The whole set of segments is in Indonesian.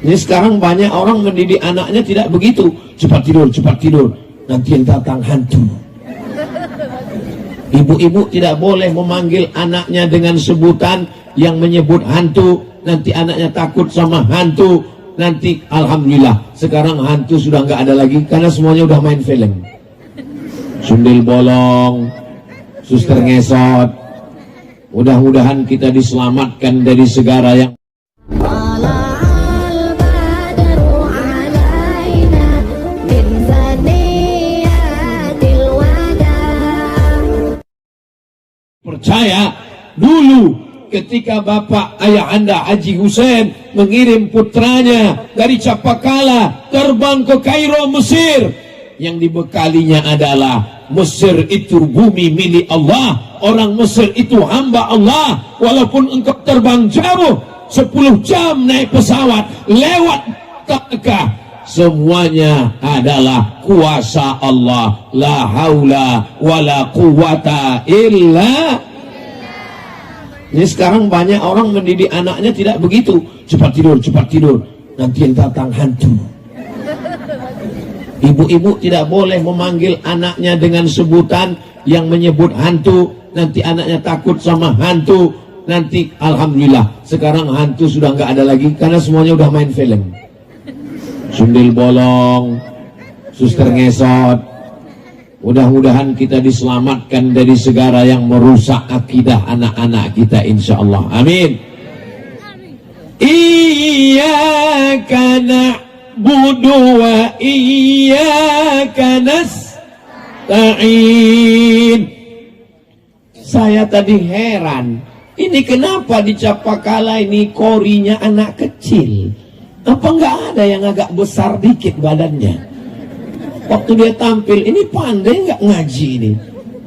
Ini sekarang banyak orang mendidik anaknya tidak begitu. Cepat tidur, nanti yang datang hantu. Ibu-ibu tidak boleh memanggil anaknya dengan sebutan yang menyebut hantu. Nanti anaknya takut sama hantu. Nanti alhamdulillah sekarang hantu sudah nggak ada lagi karena semuanya udah main film. Sundel bolong, suster ngesot. Mudah-mudahan kita diselamatkan dari segala yang percaya. Dulu ketika bapak ayah anda Haji Hussein mengirim putranya dari Capakala terbang ke Kairo, Mesir, yang dibekalinya adalah Mesir itu bumi milik Allah, orang Mesir itu hamba Allah. Walaupun engkau terbang jauh 10 jam naik pesawat lewat Mekah, semuanya adalah kuasa Allah. La haula wala quwata illa. Ini sekarang banyak orang mendidik anaknya tidak begitu. Cepat tidur, nanti yang datang hantu. Ibu-ibu tidak boleh memanggil anaknya dengan sebutan yang menyebut hantu. Nanti anaknya takut sama hantu. Nanti alhamdulillah sekarang hantu sudah nggak ada lagi karena semuanya udah main film. Sundel bolong, suster ngesot. Mudah-mudahan kita diselamatkan dari segala yang merusak akidah anak-anak kita insyaallah. Amin. Iyyaka na'budu wa iyyaka nasta'in. Saya tadi heran, ini kenapa di Capakala ini korinya anak kecil? Apa nggak ada yang agak besar dikit badannya? Waktu dia tampil, ini pandai nggak ngaji ini?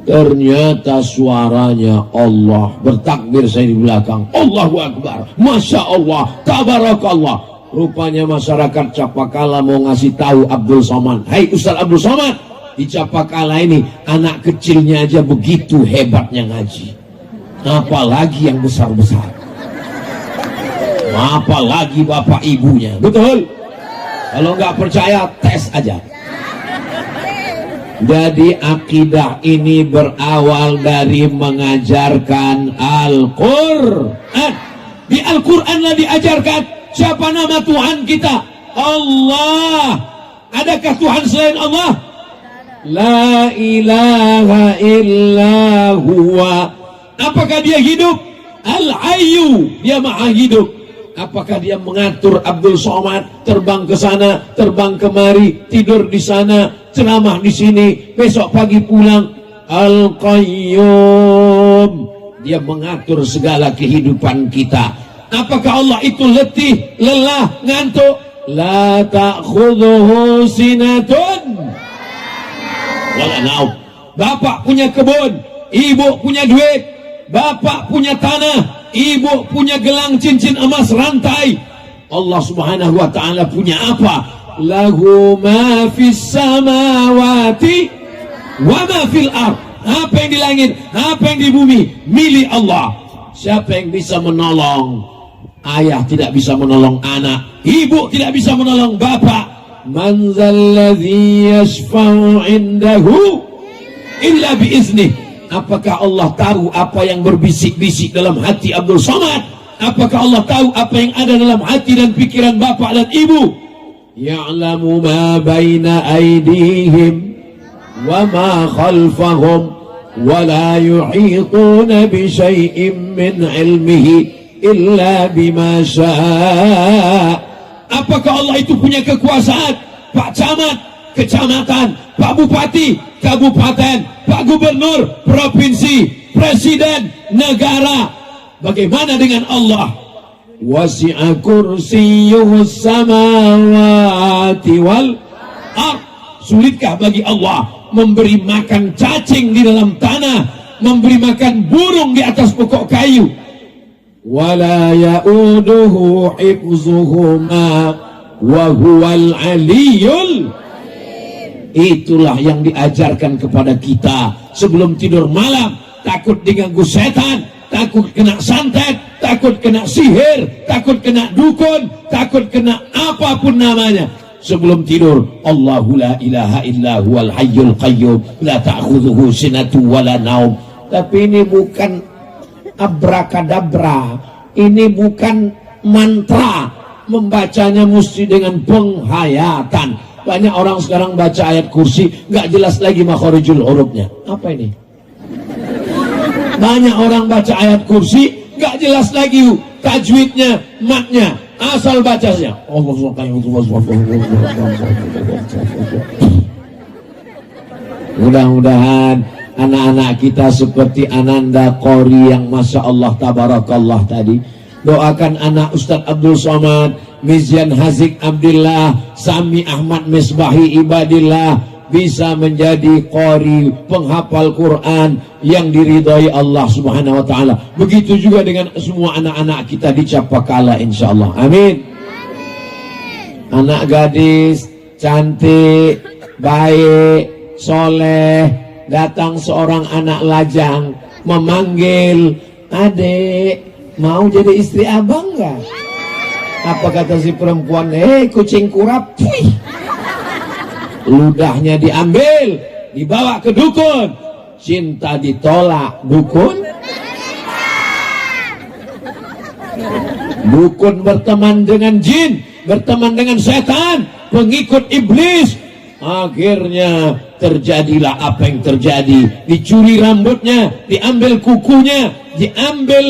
Ternyata suaranya Allah. Bertakbir saya di belakang, Allahu Akbar, Masya Allah, Tabarakallah. Rupanya masyarakat Capakala mau ngasih tahu Abdul Somad, hai Ustaz Abdul Somad, di Capakala ini anak kecilnya aja begitu hebatnya ngaji, apalagi yang besar-besar, apalagi bapak ibunya. Betul? Kalau nggak percaya tes aja. Jadi akidah ini berawal dari mengajarkan Al-Quran. Di Al-Quran lah diajarkan siapa nama Tuhan kita. Allah. Adakah Tuhan selain Allah? La ilaha illa huwa. Apakah dia hidup? Al-Hayyu. Dia maha hidup. Apakah dia mengatur Abdul Somad terbang ke sana, terbang kemari, tidur di sana, ceramah di sini, besok pagi pulang? Al-Qayyum. Dia mengatur segala kehidupan kita. Apakah Allah itu letih, lelah, ngantuk? La ta'khudhuhu sinatun wala naum. Bapak punya kebun, ibu punya duit, bapak punya tanah, ibu punya gelang cincin emas rantai. Allah Subhanahu wa ta'ala punya apa? Lahu ma fis samawati wa ma fil ard. Apa yang di langit, apa yang di bumi, milik Allah. Siapa yang bisa menolong? Ayah tidak bisa menolong anak, ibu tidak bisa menolong bapak. Man zalladzi yashfa'u indahu illa biiznih. Apakah Allah tahu apa yang berbisik-bisik dalam hati Abdul Somad? Apakah Allah tahu apa yang ada dalam hati dan pikiran bapak dan ibu? Ya'lamu ma baina aydihim wa ma khalfahum wa la yuhituna bi syai'in min ilmihi illa bima syaa. Apakah Allah itu punya kekuasaan? Pak Camat, kecamatan, Pak Bupati, kabupaten, Pak Gubernur, provinsi, presiden, negara. Bagaimana dengan Allah? Wasi'a kursiyyuhus samawati wal ard. Sulitkah bagi Allah memberi makan cacing di dalam tanah, memberi makan burung di atas pokok kayu? Wala ya'uduhu hifzuhuma wa huwal aliyul. Itulah yang diajarkan kepada kita sebelum tidur malam. Takut diganggu setan, takut kena santet, takut kena sihir, takut kena dukun, takut kena apapun namanya. Sebelum tidur, Allahu la ilaha illa huwal hayyul qayyum la ta'khudhuhu sinatun wala naum. Tapi ini bukan abrakadabra, ini bukan mantra. Membacanya mesti dengan penghayatan. Banyak orang sekarang baca ayat kursi nggak jelas lagi makharijul hurufnya. Apa ini? Banyak orang baca ayat kursi nggak jelas lagi tajwidnya, matnya. Asal bacanya mudah-mudahan anak-anak kita seperti Ananda Qori yang Masya Allah Tabarakallah tadi. Doakan anak Ustadz Abdul Somad, Mizyan Hazik Abdillah, Sami Ahmad Misbahi Ibadillah bisa menjadi qori, penghafal Quran yang diridhai Allah Subhanahu wa taala. Begitu juga dengan semua anak-anak kita di Capakala insyaallah. Amin. Anak gadis cantik, baik, soleh, datang seorang anak lajang memanggil, "Adek, mau jadi istri abang nggak?" Apa kata si perempuan? Kucing kurap. Ludahnya diambil, dibawa ke dukun. Cinta ditolak, dukun. Dukun berteman dengan jin, berteman dengan setan, pengikut iblis. Akhirnya terjadilah apa yang terjadi. Dicuri rambutnya, diambil kukunya, diambil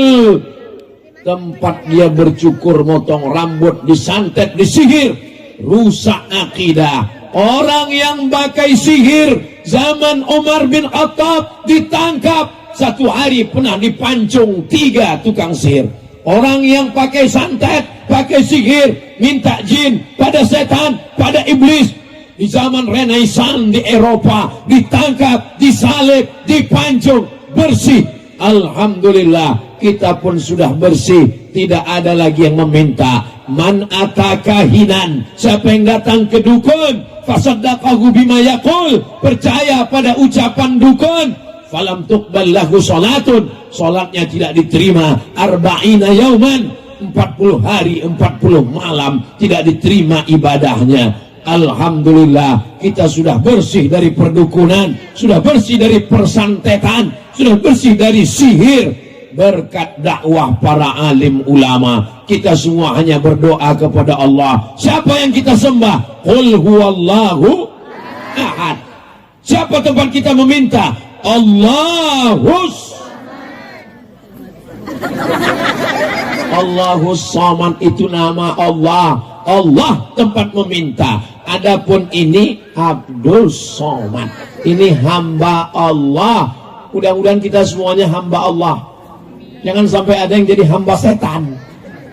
tempat dia bercukur, motong rambut, disantet, disihir. Rusak akidah. Orang yang pakai sihir zaman Umar bin Khattab ditangkap. Satu hari pernah dipancung 3 tukang sihir. Orang yang pakai santet, pakai sihir, minta jin pada setan, pada iblis. Di zaman Renaissance di Eropa ditangkap, disalib, dipancung, bersih. Alhamdulillah kita pun sudah bersih. Tidak ada lagi yang meminta. Man atakahinan, siapa yang datang ke dukun, fasaddaqahu bima yaqul, percaya pada ucapan dukun, falam tuqbal lahu salatun, salatnya tidak diterima, arba'ina yauman, 40 hari 40 malam tidak diterima ibadahnya. Alhamdulillah kita sudah bersih dari perdukunan, sudah bersih dari persantetan, sudah bersih dari sihir. Berkat dakwah para alim ulama, kita semua hanya berdoa kepada Allah. Siapa yang kita sembah? Qul huwallahu ahad. Siapa tempat kita meminta? Allahus Samad itu nama Allah. Allah tempat meminta. Adapun ini Abdul Somad, ini hamba Allah. Mudah-mudahan kita semuanya hamba Allah. Jangan sampai ada yang jadi hamba setan.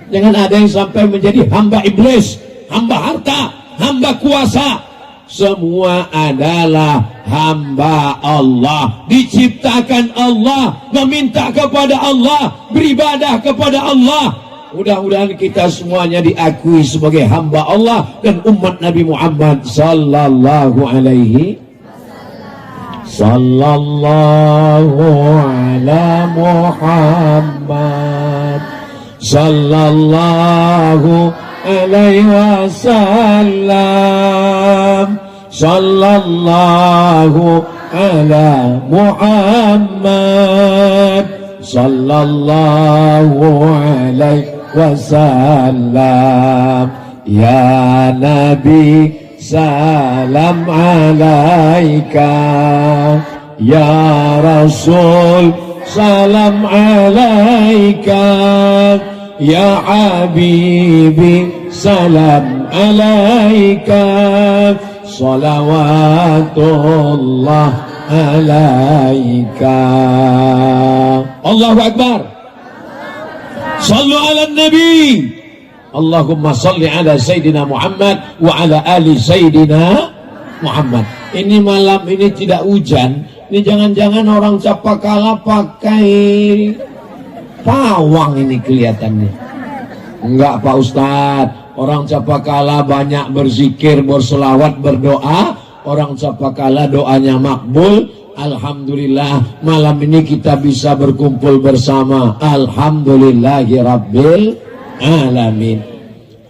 Jangan ada yang sampai menjadi hamba iblis, hamba harta, hamba kuasa. Semua adalah hamba Allah. Diciptakan Allah, meminta kepada Allah, beribadah kepada Allah. Mudah-mudahan kita semuanya diakui sebagai hamba Allah dan umat Nabi Muhammad sallallahu alaihi sallallahu ala Muhammad sallallahu alaihi wasallam sallallahu ala Muhammad sallallahu alaihi wasallam. Ya Nabi salam alaika, ya Rasul salam alaika, ya Habibi salam alaika, salawatullah alaika. Allahu Akbar. Sallu ala Nabi. Allahumma salli ala Sayyidina Muhammad wa ala ali Sayyidina Muhammad. Ini malam ini tidak hujan. Ini jangan-jangan orang Capakala pakai pawang ini kelihatannya. Enggak Pak Ustadz. Orang Capakala banyak berzikir, berselawat, berdoa. Orang Capakala doanya makbul. Alhamdulillah malam ini kita bisa berkumpul bersama. Alhamdulillahirabbil alamin.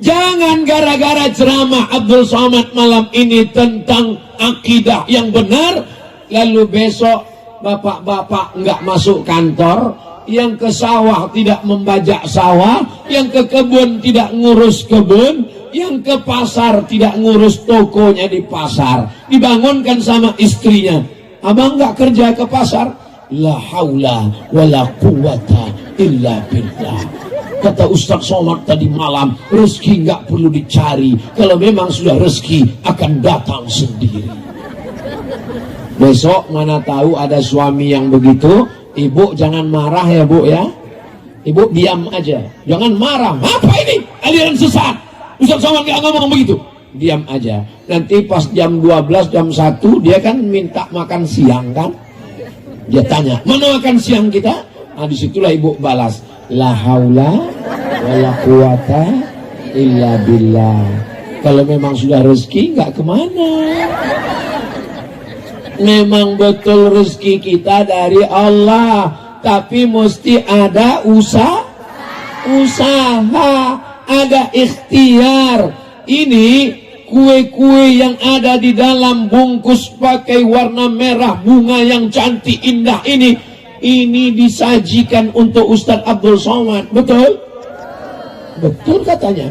Jangan gara-gara ceramah Abdul Somad malam ini tentang akidah yang benar, lalu besok bapak-bapak nggak masuk kantor, yang ke sawah tidak membajak sawah, yang ke kebun tidak ngurus kebun, yang ke pasar tidak ngurus tokonya di pasar. Dibangunkan sama istrinya, abang nggak kerja ke pasar? La haula wala quwata illa billah. Kata Ustaz Somad tadi malam, rezeki nggak perlu dicari, kalau memang sudah rezeki akan datang sendiri. Besok mana tahu ada suami yang begitu. Ibu jangan marah ya bu ya. Ibu diam aja, jangan marah. Apa ini aliran sesat? Ustaz Somad nggak ngomong begitu. Diam aja. Nanti pas jam 12, jam 1 dia kan minta makan siang kan. Dia tanya, mana makan siang kita? Nah disitulah ibu balas, la haula wala quwata illa billah. Kalau memang sudah rezeki nggak kemana. Memang betul rezeki kita dari Allah, tapi mesti ada usaha, ada ikhtiar. Ini kue-kue yang ada di dalam bungkus pakai warna merah, bunga yang cantik indah ini disajikan untuk Ustadz Abdul Somad. Betul? Betul katanya.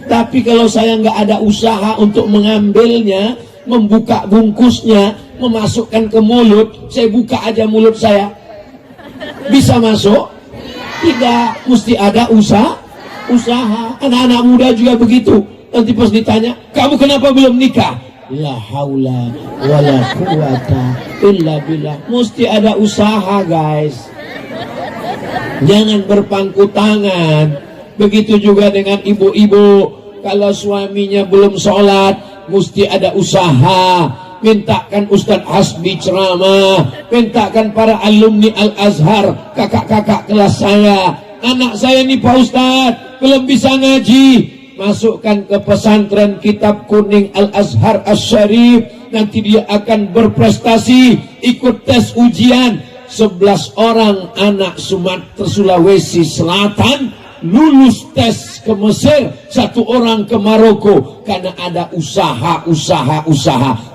Tapi kalau saya nggak ada usaha untuk mengambilnya, membuka bungkusnya, memasukkan ke mulut, saya buka aja mulut saya, bisa masuk? Tidak, mesti ada usaha. Anak-anak muda juga begitu. Nanti pas ditanya, kamu kenapa belum nikah? La haula wala quwata illa billah. Mesti ada usaha guys. Jangan berpangku tangan. Begitu juga dengan ibu-ibu, kalau suaminya belum sholat, mesti ada usaha. Mintakan Ustadz Hasbi ceramah, mintakan para alumni Al-Azhar, kakak-kakak kelas saya, anak saya nih Pak Ustadz belum bisa ngaji, masukkan ke pesantren Kitab Kuning Al-Azhar Asy-Syarif, nanti dia akan berprestasi, ikut tes ujian. 11 orang anak Sumatera Sulawesi Selatan lulus tes ke Mesir, 1 orang ke Maroko, karena ada usaha.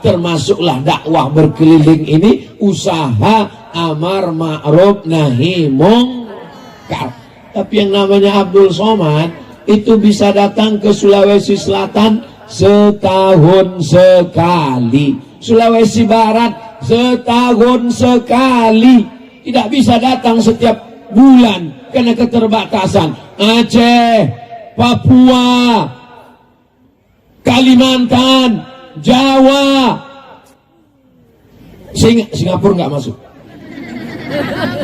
Termasuklah dakwah berkeliling ini usaha amar ma'ruf nahi mungkar. Tapi yang namanya Abdul Somad itu bisa datang ke Sulawesi Selatan setahun sekali, Sulawesi Barat setahun sekali, tidak bisa datang setiap bulan karena keterbatasan. Aceh, Papua, Kalimantan, Jawa, Singapura nggak masuk,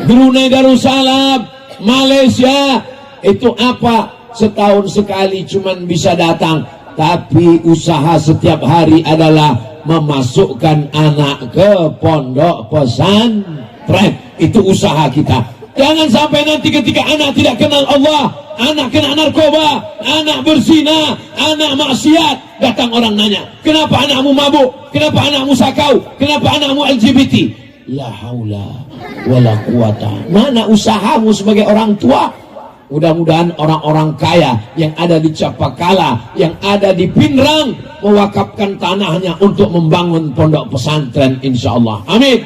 Brunei Darussalam, Malaysia, itu apa? Setahun sekali cuman bisa datang. Tapi usaha setiap hari adalah memasukkan anak ke pondok pesantren. Itu usaha kita. Jangan sampai nanti ketika anak tidak kenal Allah, anak kena narkoba, anak berzina, anak maksiat, datang orang nanya, kenapa anakmu mabuk, kenapa anakmu sakau, kenapa anakmu LGBT? La haula wala quwata. Mana usahamu sebagai orang tua? Mudah-mudahan orang-orang kaya yang ada di Capakala, yang ada di Pinrang, mewakafkan tanahnya untuk membangun pondok pesantren insyaallah. Amin.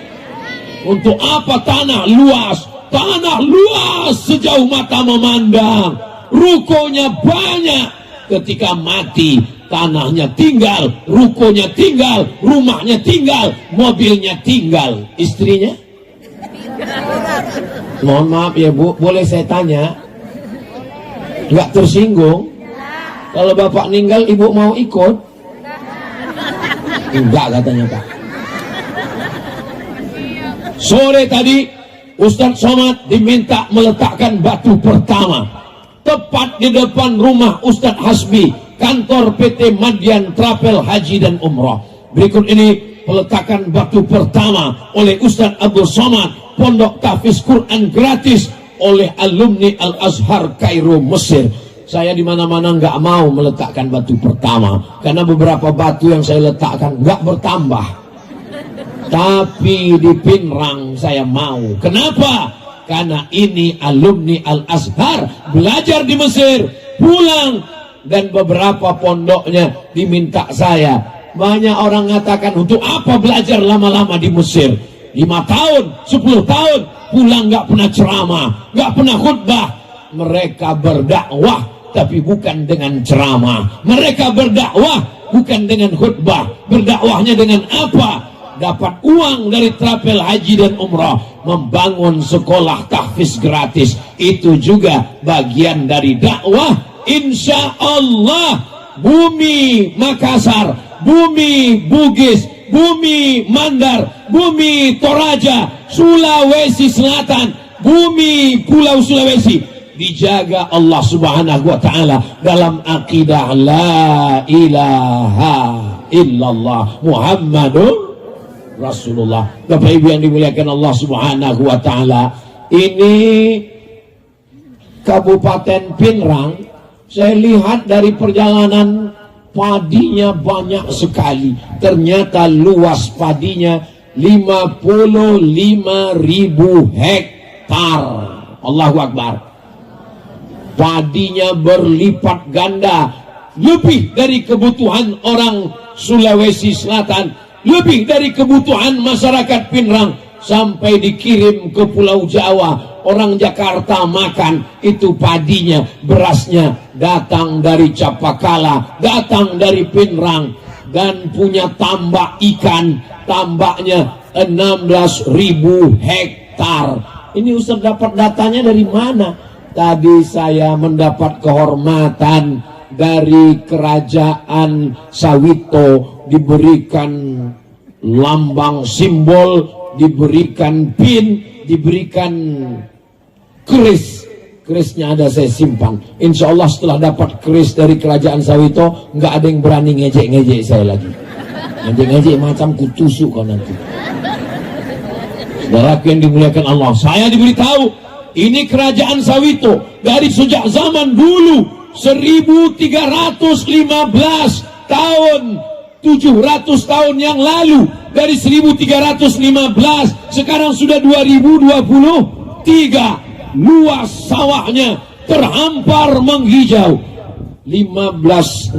Untuk apa tanah luas? Tanah luas sejauh mata memandang, rukonya banyak. Ketika mati, tanahnya tinggal, rukonya tinggal, rumahnya tinggal, mobilnya tinggal, istrinya. Mohon maaf ya Bu, boleh saya tanya? Nggak tersinggung? Kalau bapak meninggal, ibu mau ikut? Enggak katanya Pak. Sore tadi Ustadz Somad diminta meletakkan batu pertama tepat di depan rumah Ustadz Hasbi, kantor PT Madian Travel Haji dan Umrah. Berikut ini peletakan batu pertama oleh Ustadz Abdul Somad, pondok tahfiz Quran gratis oleh alumni Al-Azhar Kairo Mesir. Saya di mana-mana nggak mau meletakkan batu pertama karena beberapa batu yang saya letakkan nggak bertambah. Tapi di Pinrang saya mau. Kenapa? Karena ini alumni Al-Azhar, belajar di Mesir, pulang, dan beberapa pondoknya diminta saya. Banyak orang mengatakan, untuk apa belajar lama-lama di Mesir? 5 tahun, 10 tahun, pulang nggak pernah ceramah, nggak pernah khutbah. Mereka berdakwah, tapi bukan dengan ceramah. Mereka berdakwah, bukan dengan khutbah. Berdakwahnya dengan apa? Dapat uang dari trapel haji dan umrah, membangun sekolah tahfiz gratis. Itu juga bagian dari dakwah. Insya Allah bumi Makassar, bumi Bugis, bumi Mandar, bumi Toraja, Sulawesi Selatan, bumi Pulau Sulawesi dijaga Allah Subhanahu wa Ta'ala dalam akidah la ilaha illallah Muhammadur Rasulullah. Bapak Ibu yang dimuliakan Allah Subhanahu wa Ta'ala, ini Kabupaten Pinrang, saya lihat dari perjalanan padinya banyak sekali. Ternyata luas padinya 55.000 hektar. Allahu Akbar. Padinya berlipat ganda, lebih dari kebutuhan orang Sulawesi Selatan, lebih dari kebutuhan masyarakat Pinrang, sampai dikirim ke Pulau Jawa. Orang Jakarta makan itu padinya, berasnya datang dari Capakala, datang dari Pinrang, dan punya tambak ikan, tambaknya 16.000 hektar. Ini Ustaz dapat datanya dari mana? Tadi saya mendapat kehormatan dari kerajaan Sawito, diberikan lambang simbol, diberikan pin, diberikan keris. Kerisnya ada saya simpan. Insya Allah setelah dapat keris dari kerajaan Sawito, nggak ada yang berani ngejek-ngejek saya lagi. Ngejek-ngejek macam kutusuk kau nanti. Saudaraku yang dimuliakan Allah, saya diberitahu ini kerajaan Sawito dari sejak zaman dulu 1315 tahun, 700 tahun yang lalu, dari 1315 sekarang sudah 2023. Luas sawahnya terhampar menghijau, 15-16.000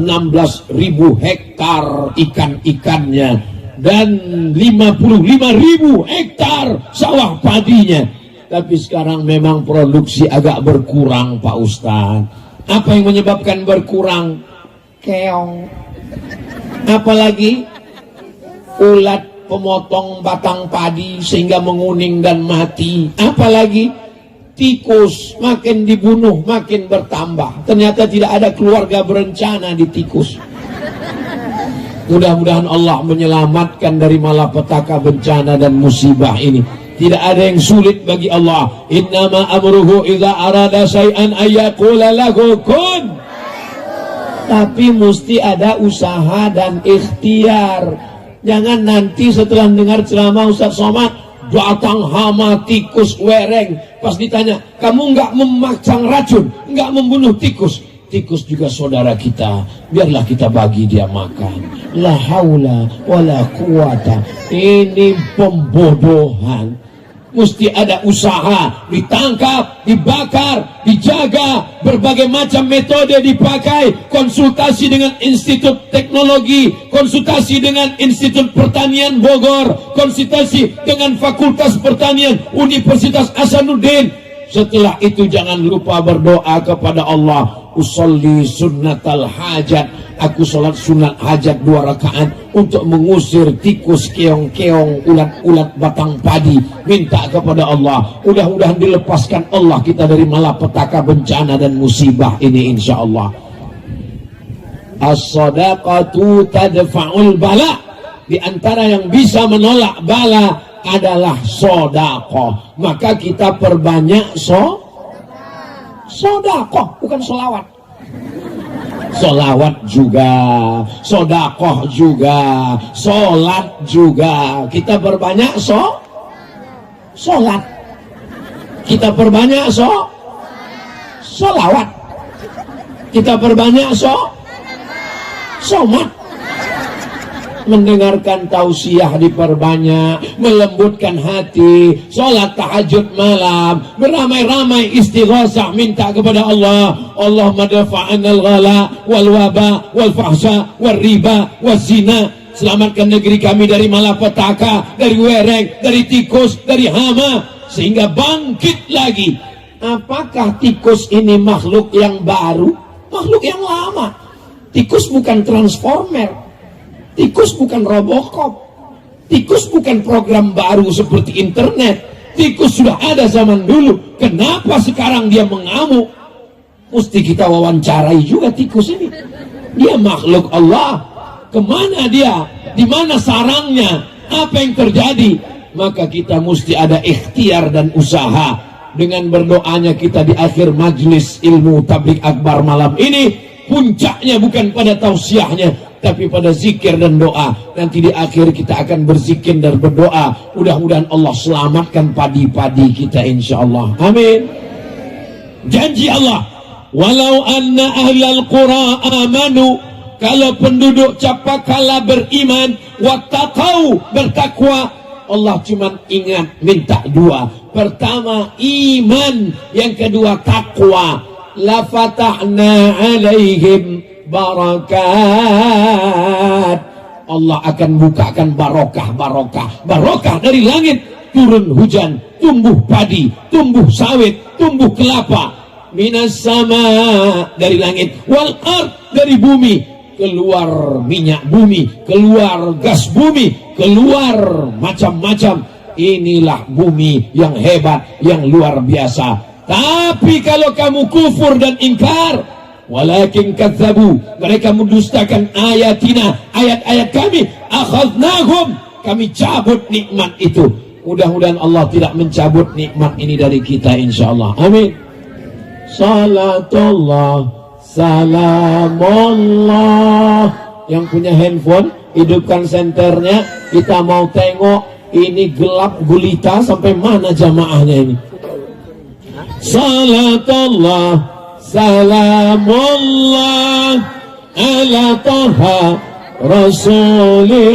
hektar ikan-ikannya, dan 55.000 hektar sawah padinya. Tapi sekarang memang produksi agak berkurang, Pak Ustadz. Apa yang menyebabkan berkurang? Keong. Apalagi ulat pemotong batang padi sehingga menguning dan mati. Apalagi tikus, makin dibunuh makin bertambah. Ternyata tidak ada keluarga berencana di tikus. Mudah-mudahan Allah menyelamatkan dari malapetaka bencana dan musibah ini. Tidak ada yang sulit bagi Allah. Innama amruhu idza arada syai'an ayyaqula lahu kun. Tapi mesti ada usaha dan ikhtiar. Jangan nanti setelah dengar ceramah Ustaz Somad, datang hama tikus wereng. Pas ditanya, kamu nggak memasang racun, nggak membunuh tikus? Tikus juga saudara kita, biarlah kita bagi dia makan. La haula wala quwata. Ini pembodohan. Mesti ada usaha, ditangkap, dibakar, dijaga, berbagai macam metode dipakai, konsultasi dengan Institut Teknologi, konsultasi dengan Institut Pertanian Bogor, konsultasi dengan Fakultas Pertanian Universitas Hasanuddin. Setelah itu jangan lupa berdoa kepada Allah. Usolli sunnatal hajat, aku sholat sunat hajat 2 rakaat untuk mengusir tikus, keong-keong, ulat-ulat batang padi. Minta kepada Allah, mudah-mudahan dilepaskan Allah kita dari malapetaka bencana dan musibah ini insya Allah. As-sadaqatu tadfa'ul bala. Di antara yang bisa menolak bala adalah sedekah. Maka kita perbanyak sedekah, bukan sholawat. Sholawat juga, sedekah juga, sholat juga. Kita perbanyak sholat. Kita perbanyak sholawat. Kita perbanyak somat. mendengarkan tausiah diperbanyak, melembutkan hati, sholat tahajud malam, beramai-ramai istighosah minta kepada Allah. Allahumma dafa'anal ghala wal waba wal fahsya wal riba wal zina. Selamatkan negeri kami dari malapetaka, dari wereng, dari tikus, dari hama, sehingga bangkit lagi. Apakah tikus ini makhluk yang baru? Makhluk yang lama. Tikus bukan transformer, tikus bukan Robocop, tikus bukan program baru seperti internet. Tikus sudah ada zaman dulu. Kenapa sekarang dia mengamuk? Mesti kita wawancarai juga tikus ini. Dia makhluk Allah. Kemana dia? Di mana sarangnya? Apa yang terjadi? Maka kita mesti ada ikhtiar dan usaha. Dengan berdoanya kita di akhir majlis ilmu tabligh akbar malam ini, puncaknya bukan pada tausiahnya, tapi pada zikir dan doa. Nanti di akhir kita akan berzikir dan berdoa. Mudah-mudahan Allah selamatkan padi-padi kita insyaallah. Amin. Janji Allah, walau anna ahlal qura amanu, kalau penduduk Capakala beriman, wattaqau, bertakwa, Allah cuma ingat minta dua. Pertama iman, yang kedua takwa. La fatahna alaihim barakat. Allah akan bukakan barokah dari langit, turun hujan, tumbuh padi, tumbuh sawit, tumbuh kelapa. Minas sama, dari langit, wal ard, dari bumi, keluar minyak bumi, keluar gas bumi, keluar macam-macam. Inilah bumi yang hebat, yang luar biasa. Tapi kalau kamu kufur dan ingkar, walakin kadzabu, mereka mendustakan ayatina, ayat-ayat kami, akhadnahum, kami cabut nikmat itu. Mudah-mudahan Allah tidak mencabut nikmat ini dari kita insyaallah. Amin. Salatullah, salamullah. Yang punya handphone, hidupkan senternya. Kita mau tengok ini gelap gulita sampai mana jamaahnya ini. Salatullah, salamullah ala taha rasulillah.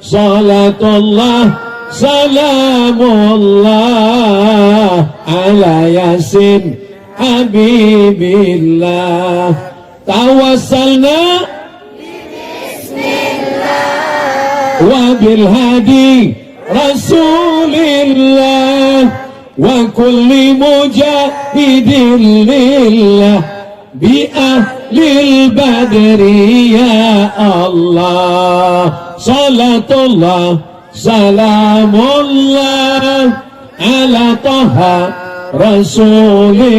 Salatullah, salamullah ala yasin habibillah. Tawassalna wa bil hadi rasulillah wa kulli mujahidin lillah bi ahlil badri ya Allah. Salatullah, salamullah ala taha rasulillah.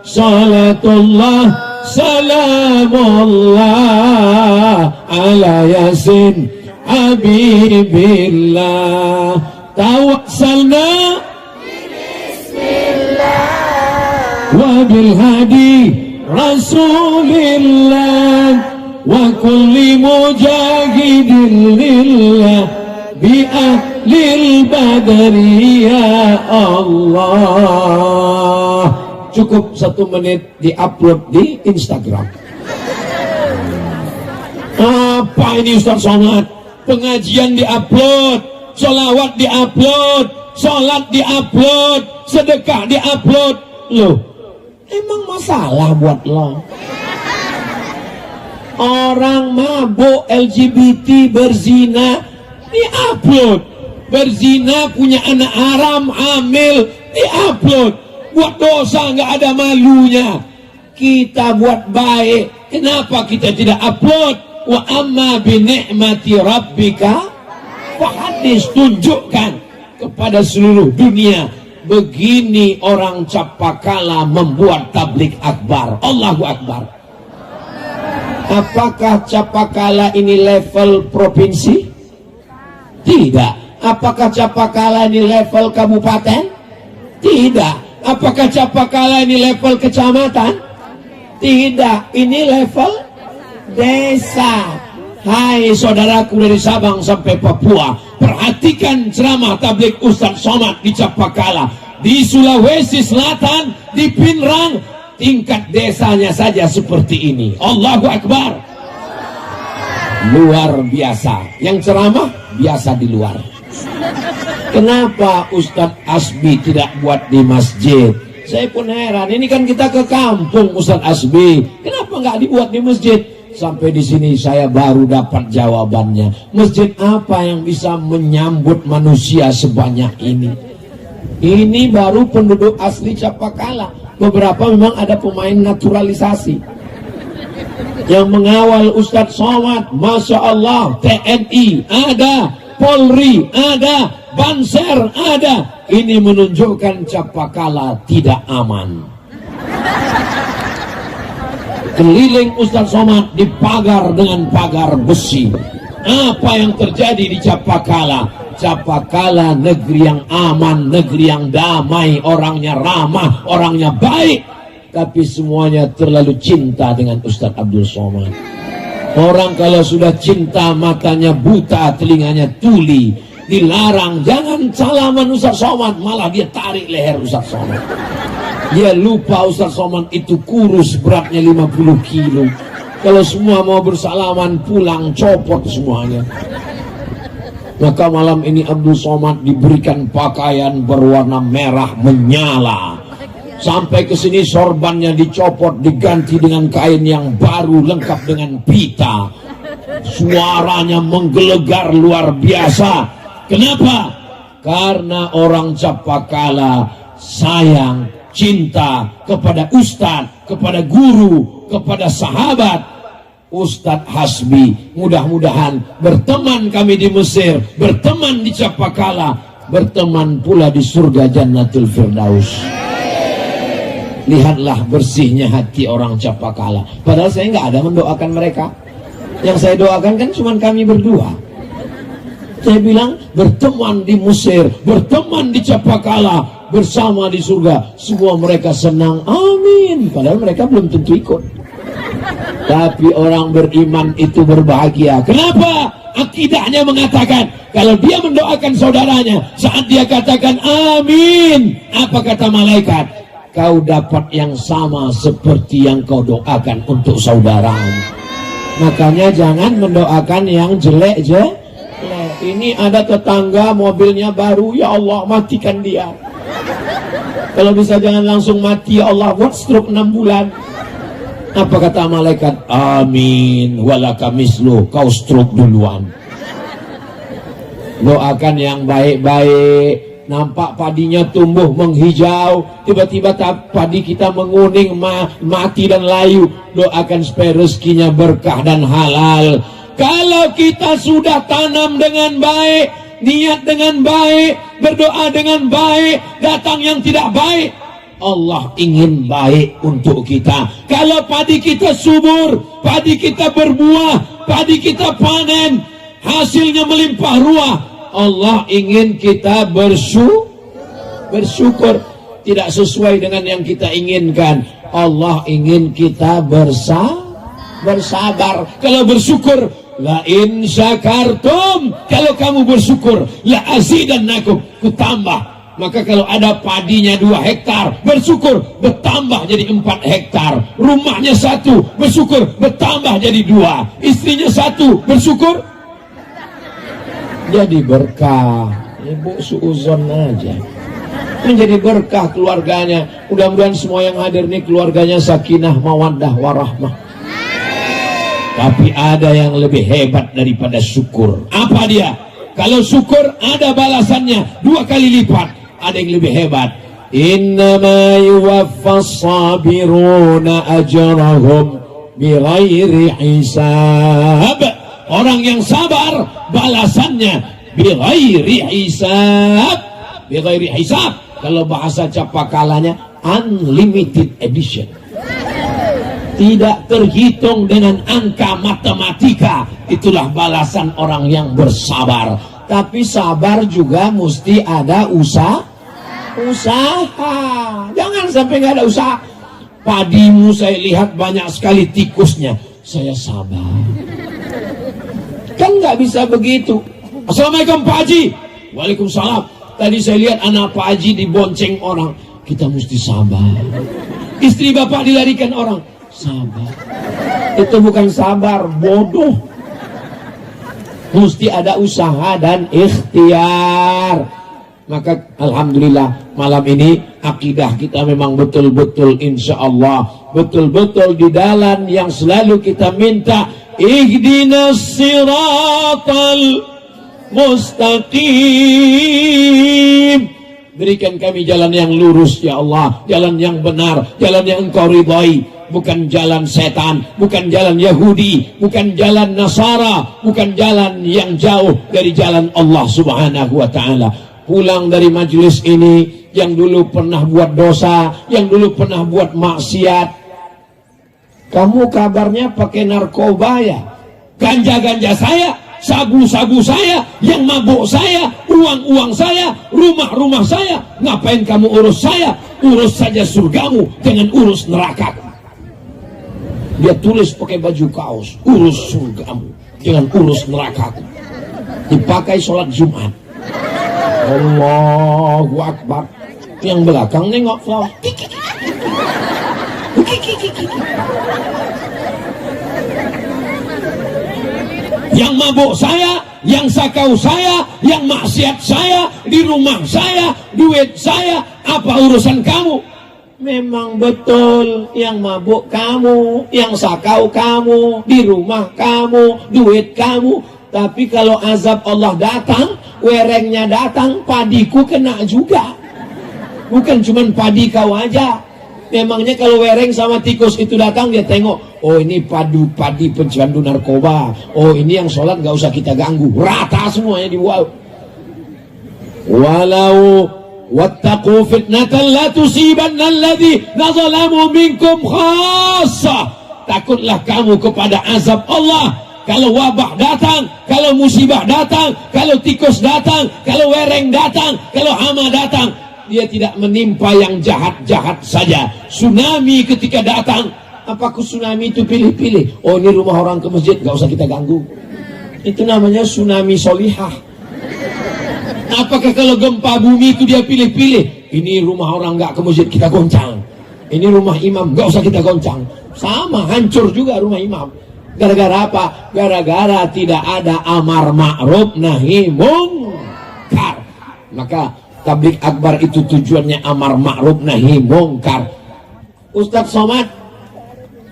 Salatullah, salamullah ala yasin habibillah. Tawassalna wa bil hadi rasulillah wa kulli mujahidin lillah bi ahlil badri ya Allah. Cukup 1 menit di-upload di Instagram. Apa ini Ustaz Somad? Pengajian di-upload, sholawat di-upload, sholat di-upload, sedekah di-upload. Loh, emang masalah buat lo? Orang mabuk, LGBT, berzina di-upload, berzina, punya anak haram, hamil di-upload, buat dosa nggak ada malunya. Kita buat baik, kenapa kita tidak upload? Wa amma bi ni'mati rabbika fahadis, tunjukkan kepada seluruh dunia, begini orang Capakala membuat tabligh akbar. Allahu akbar. Apakah Capakala ini level provinsi? Tidak. Apakah Capakala ini level kabupaten? Tidak. Apakah Capakala ini level kecamatan? Tidak. Ini level desa. Hai saudaraku dari Sabang sampai Papua, perhatikan ceramah tabligh Ustaz Somad di Capakala, di Sulawesi Selatan, di Pinrang, tingkat desanya saja seperti ini. Allahu akbar. luar biasa. Yang ceramah biasa di luar. Kenapa Ustadz Asbi tidak buat di masjid? Saya pun heran. Ini kan kita ke kampung Ustadz Asbi. Kenapa nggak dibuat di masjid? Sampai di sini saya baru dapat jawabannya. Masjid apa yang bisa menyambut manusia sebanyak ini? Ini baru penduduk asli Capakala. Beberapa memang ada pemain naturalisasi yang mengawal Ustadz Somad. Masya Allah, TNI ada, Polri ada, Banser ada. Ini menunjukkan Capakala tidak aman. Keliling Ustadz Somad dipagar dengan pagar besi. Apa yang terjadi di Capakala? Capakala negeri yang aman, negeri yang damai, orangnya ramah, orangnya baik. Tapi semuanya terlalu cinta dengan Ustadz Abdul Somad. Orang kalau sudah cinta matanya buta, telinganya tuli, dilarang jangan salaman Ustadz Somad, malah dia tarik leher Ustadz Somad. Dia lupa Ustadz Somad itu kurus, beratnya 50 kilo. Kalau semua mau bersalaman pulang copot semuanya. Maka malam ini Abdul Somad diberikan pakaian berwarna merah menyala. Sampai ke sini sorbannya dicopot, diganti dengan kain yang baru lengkap dengan pita. Suaranya menggelegar luar biasa. Kenapa? Karena orang Capakala sayang, cinta kepada ustadz, kepada guru, kepada sahabat. Ustadz Hasbi mudah-mudahan berteman kami di Mesir, berteman di Capakala, berteman pula di surga Jannatul Firdaus. Lihatlah bersihnya hati orang Capakala. Padahal saya nggak ada mendoakan mereka. Yang saya doakan kan cuma kami berdua. Saya bilang berteman di Mesir, berteman di Capakala, bersama di surga. Semua mereka senang, amin. Padahal mereka belum tentu ikut. Tapi orang beriman itu berbahagia. Kenapa? Akidahnya mengatakan kalau dia mendoakan saudaranya, saat dia katakan amin, apa kata malaikat? Kau dapat yang sama seperti yang kau doakan untuk saudaramu. Makanya jangan mendoakan yang jelek. Ini ada tetangga mobilnya baru, ya Allah matikan dia. Kalau bisa jangan langsung mati, ya Allah buat stroke 6 bulan. Apa kata malaikat? Amin walaka mislu, kau stroke duluan. Doakan yang baik-baik. Nampak padinya tumbuh menghijau, tiba-tiba padi kita menguning, mati dan layu. Doakan supaya rezekinya berkah dan halal. Kalau kita sudah tanam dengan baik, niat dengan baik, berdoa dengan baik, datang yang tidak baik, Allah ingin baik untuk kita. Kalau padi kita subur, padi kita berbuah, padi kita panen, hasilnya melimpah ruah, Allah ingin kita bersyukur. Tidak sesuai dengan yang kita inginkan. Allah ingin kita bersabar. Kalau bersyukur, la in syakartum, kalau kamu bersyukur, la azidannakum, ku tambah. Maka kalau ada padinya 2 hektar, bersyukur, bertambah jadi 4 hektar. Rumahnya 1, bersyukur, bertambah jadi 2. Istrinya 1, bersyukur, jadi berkah. Ibu suuzon aja, menjadi berkah keluarganya. Mudah-mudahan semua yang hadir ini keluarganya sakinah, mawaddah, warahmah. Tapi ada yang lebih hebat daripada syukur. Apa dia? Kalau syukur ada balasannya 2 kali lipat. Ada yang lebih hebat. Innama yuwaffas sabiruna ajrahum bighairi hisab. Orang yang sabar balasannya bighairi hisab. Bighairi hisab, kalau bahasa Capakalanya unlimited edition. Tidak terhitung dengan angka matematika. Itulah balasan orang yang bersabar. Tapi sabar juga mesti ada usaha. Jangan sampai nggak ada usaha. Padimu saya lihat banyak sekali tikusnya. Saya sabar. Kan nggak bisa begitu. Assalamualaikum Pak Haji. Waalaikumsalam. Tadi saya lihat anak Pak Haji dibonceng orang. Kita mesti sabar. Istri bapak dilarikan orang. Sabar. Itu bukan sabar, bodoh. mesti ada usaha dan ikhtiar. Maka alhamdulillah malam ini akidah kita memang betul-betul insya Allah betul-betul di jalan yang selalu kita minta, ihdinas siratal mustaqim, berikan kami jalan yang lurus ya Allah, jalan yang benar, jalan yang Engkau ridhai, bukan jalan setan, bukan jalan Yahudi, bukan jalan Nasara, bukan jalan yang jauh dari jalan Allah Subhanahu wa ta'ala. Pulang dari majelis ini, yang dulu pernah buat dosa, yang dulu pernah buat maksiat, kamu kabarnya pakai narkoba ya, ganja-ganja saya, sabu-sabu saya, yang mabuk saya, uang-uang saya, rumah-rumah saya, ngapain kamu urus saya? Urus saja surgamu, jangan urus nerakaku. Dia tulis pakai baju kaos, urus surgamu, jangan urus nerakaku. Dipakai sholat Jumat. Allahu Akbar. Yang belakang nengok flow. Yang mabuk saya, yang sakau saya, yang maksiat saya, di rumah saya, duit saya, apa urusan kamu? Memang betul, yang mabuk kamu, yang sakau kamu, di rumah kamu, duit kamu. Tapi kalau azab Allah datang, werengnya datang, padiku kena juga. Bukan cuma padi kau aja. Memangnya kalau wereng sama tikus itu datang, dia tengok, oh ini padi pencandu narkoba, oh ini yang sholat gak usah kita ganggu, rata semuanya di wow. Walau wattaqu fitnatan la tusibanna alladhina zalamu minkum khassa. Takutlah kamu kepada azab Allah. Kalau wabah datang, kalau musibah datang, kalau tikus datang, kalau wereng datang, kalau hama datang, dia tidak menimpa yang jahat-jahat saja. Tsunami ketika datang, apakah tsunami itu pilih-pilih? Oh ini rumah orang ke masjid, gak usah kita ganggu. Itu namanya tsunami solihah. Apakah kalau gempa bumi itu dia pilih-pilih? Ini rumah orang gak ke masjid, kita goncang. Ini rumah imam, gak usah kita goncang. Sama, hancur juga rumah imam. Gara-gara apa? Gara-gara tidak ada amar ma'ruf nahi mungkar. Maka tabligh akbar itu tujuannya amar ma'ruf nahi mungkar. Ustadz Somad,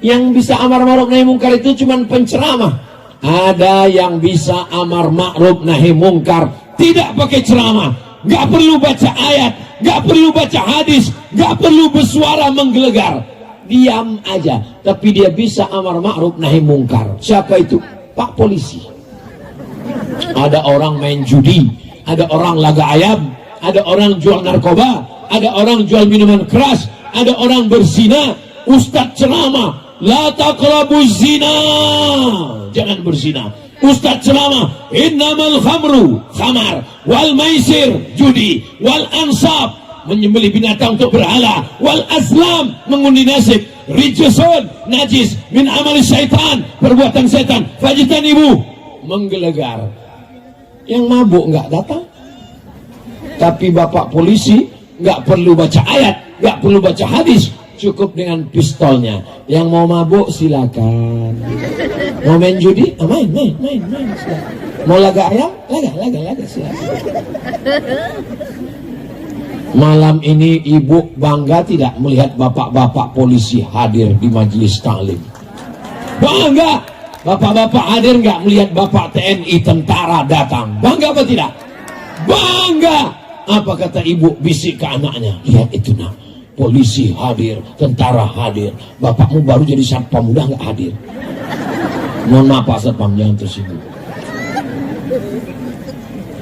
yang bisa amar ma'ruf nahi mungkar itu cuma penceramah. Ada yang bisa amar ma'ruf nahi mungkar tidak pakai ceramah, gak perlu baca ayat, gak perlu baca hadis, gak perlu bersuara menggelegar, diam aja, tapi dia bisa amar ma'ruf nahi mungkar. Siapa itu? Pak polisi. Ada orang main judi, ada orang laga ayam, ada orang jual narkoba, ada orang jual minuman keras, ada orang berzina. Ustadz ceramah, la taqrabuz zina, jangan berzina. Ustadz ceramah, innamal khamru, khamar, wal maisir, judi, wal ansab, menyembelih binatang untuk berhala, wal aslam, mengundi nasib, rijsun, najis, min amali syaitan, perbuatan setan, fajtanibu, menggelegar. Yang mabuk nggak datang, tapi bapak polisi nggak perlu baca ayat, nggak perlu baca hadis, cukup dengan pistolnya. Yang mau mabuk silakan, mau main judi, main silakan. Mau laga ayam, laga silakan. Malam ini ibu bangga tidak melihat bapak-bapak polisi hadir di majelis taklim? Bangga. Bapak-bapak hadir nggak melihat bapak TNI tentara datang? Bangga apa tidak? Bangga. Apa kata ibu bisik ke anaknya? Lihat itu nak, polisi hadir, tentara hadir. Bapakmu baru jadi satpam muda nggak hadir. Mohon maaf Pak Satpam, jangan tersinggung.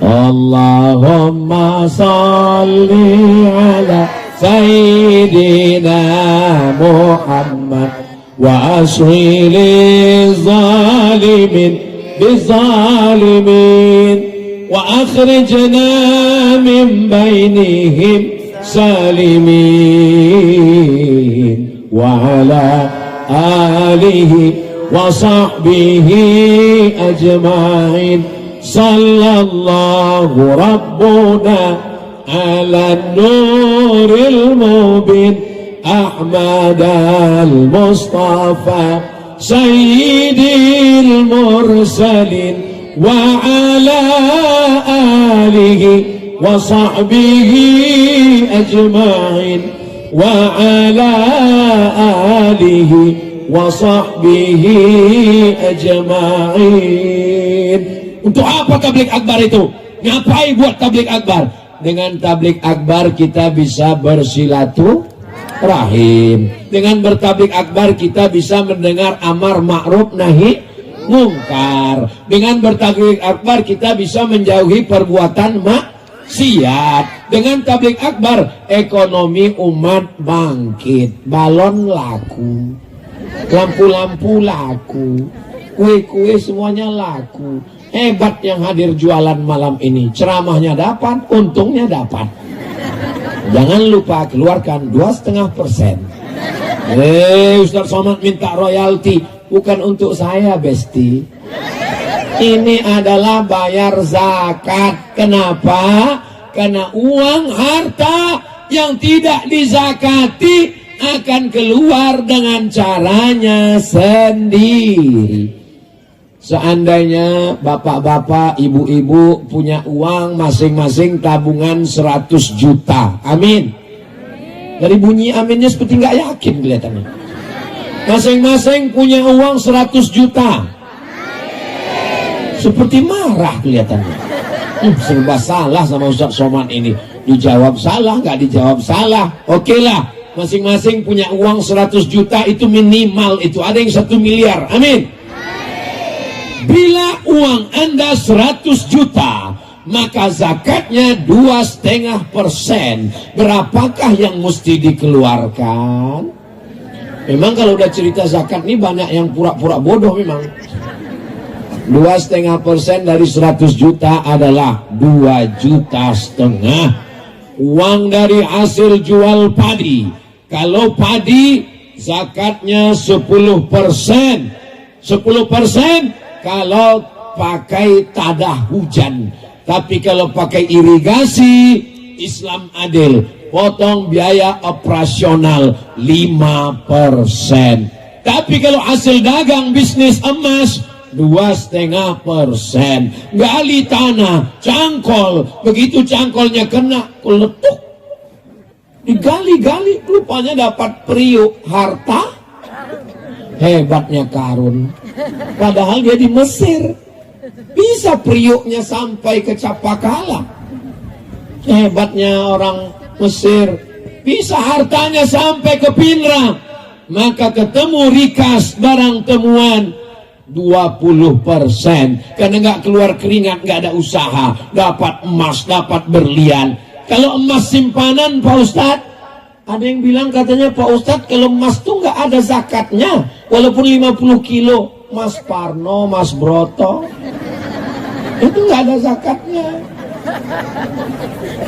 Allahumma salli ala Sayyidina Muhammad wa asghili zalimin bizalimin wa akhrijna min bainihim salimin wa ala alihi wa sahbihi ajma'in. Sallallahu rabbuna ala nuril mubin Ahmad al-Mustafa sayyidil mursalin wa ala alihi wa sahbihi ajma'in wa ala alihi wa sahbihi ajma'in. Untuk apa tabligh akbar itu? Ngapain buat tabligh akbar? Dengan tabligh akbar kita bisa bersilaturahim. Dengan bertabligh akbar kita bisa mendengar amar ma'ruf nahi mungkar. Dengan bertabligh akbar kita bisa menjauhi perbuatan maksiat. Dengan tabligh akbar ekonomi umat bangkit, balon laku, lampu-lampu laku, kue-kue semuanya laku. Hebat yang hadir jualan malam ini. Ceramahnya dapat, untungnya dapat. Jangan lupa keluarkan 2,5%. Ustaz Somad minta royalti. Bukan untuk saya, Besti. Ini adalah bayar zakat. Kenapa? Karena uang harta yang tidak dizakati akan keluar dengan caranya sendiri. Seandainya bapak-bapak, ibu-ibu punya uang masing-masing tabungan 100 juta. Amin. Dari bunyi aminnya seperti nggak yakin kelihatannya. Masing-masing punya uang 100 juta. Seperti marah kelihatannya. Serba salah sama Ustaz Somad ini. Dijawab salah, nggak dijawab salah. Oke lah, masing-masing punya uang 100 juta itu minimal itu. Ada yang 1 miliar. Amin. Bila uang Anda 100 juta, maka zakatnya 2,5%. Berapakah yang mesti dikeluarkan? Memang kalau udah cerita zakat nih banyak yang pura-pura bodoh memang. 2,5% dari 100 juta adalah 2,5 juta. Uang dari hasil jual padi. Kalau padi zakatnya 10%. 10% kalau pakai tadah hujan. Tapi kalau pakai irigasi, Islam adil, potong biaya operasional 5%. Tapi kalau hasil dagang bisnis emas 2,5%. Gali tanah, cangkol, begitu cangkolnya kena letuk, digali-gali, rupanya dapat periuk harta. Hebatnya Karun. Padahal dia di Mesir, bisa periuknya sampai ke Capakala. Hebatnya orang Mesir, bisa hartanya sampai ke Pinrang. Maka ketemu rikas barang temuan 20%. Karena nggak keluar keringat, nggak ada usaha, dapat emas, dapat berlian. Kalau emas simpanan, Pak Ustadz, ada yang bilang katanya, Pak Ustadz, kalau emas tuh nggak ada zakatnya, walaupun 50 kilo. Mas Parno, Mas Broto, itu nggak ada zakatnya.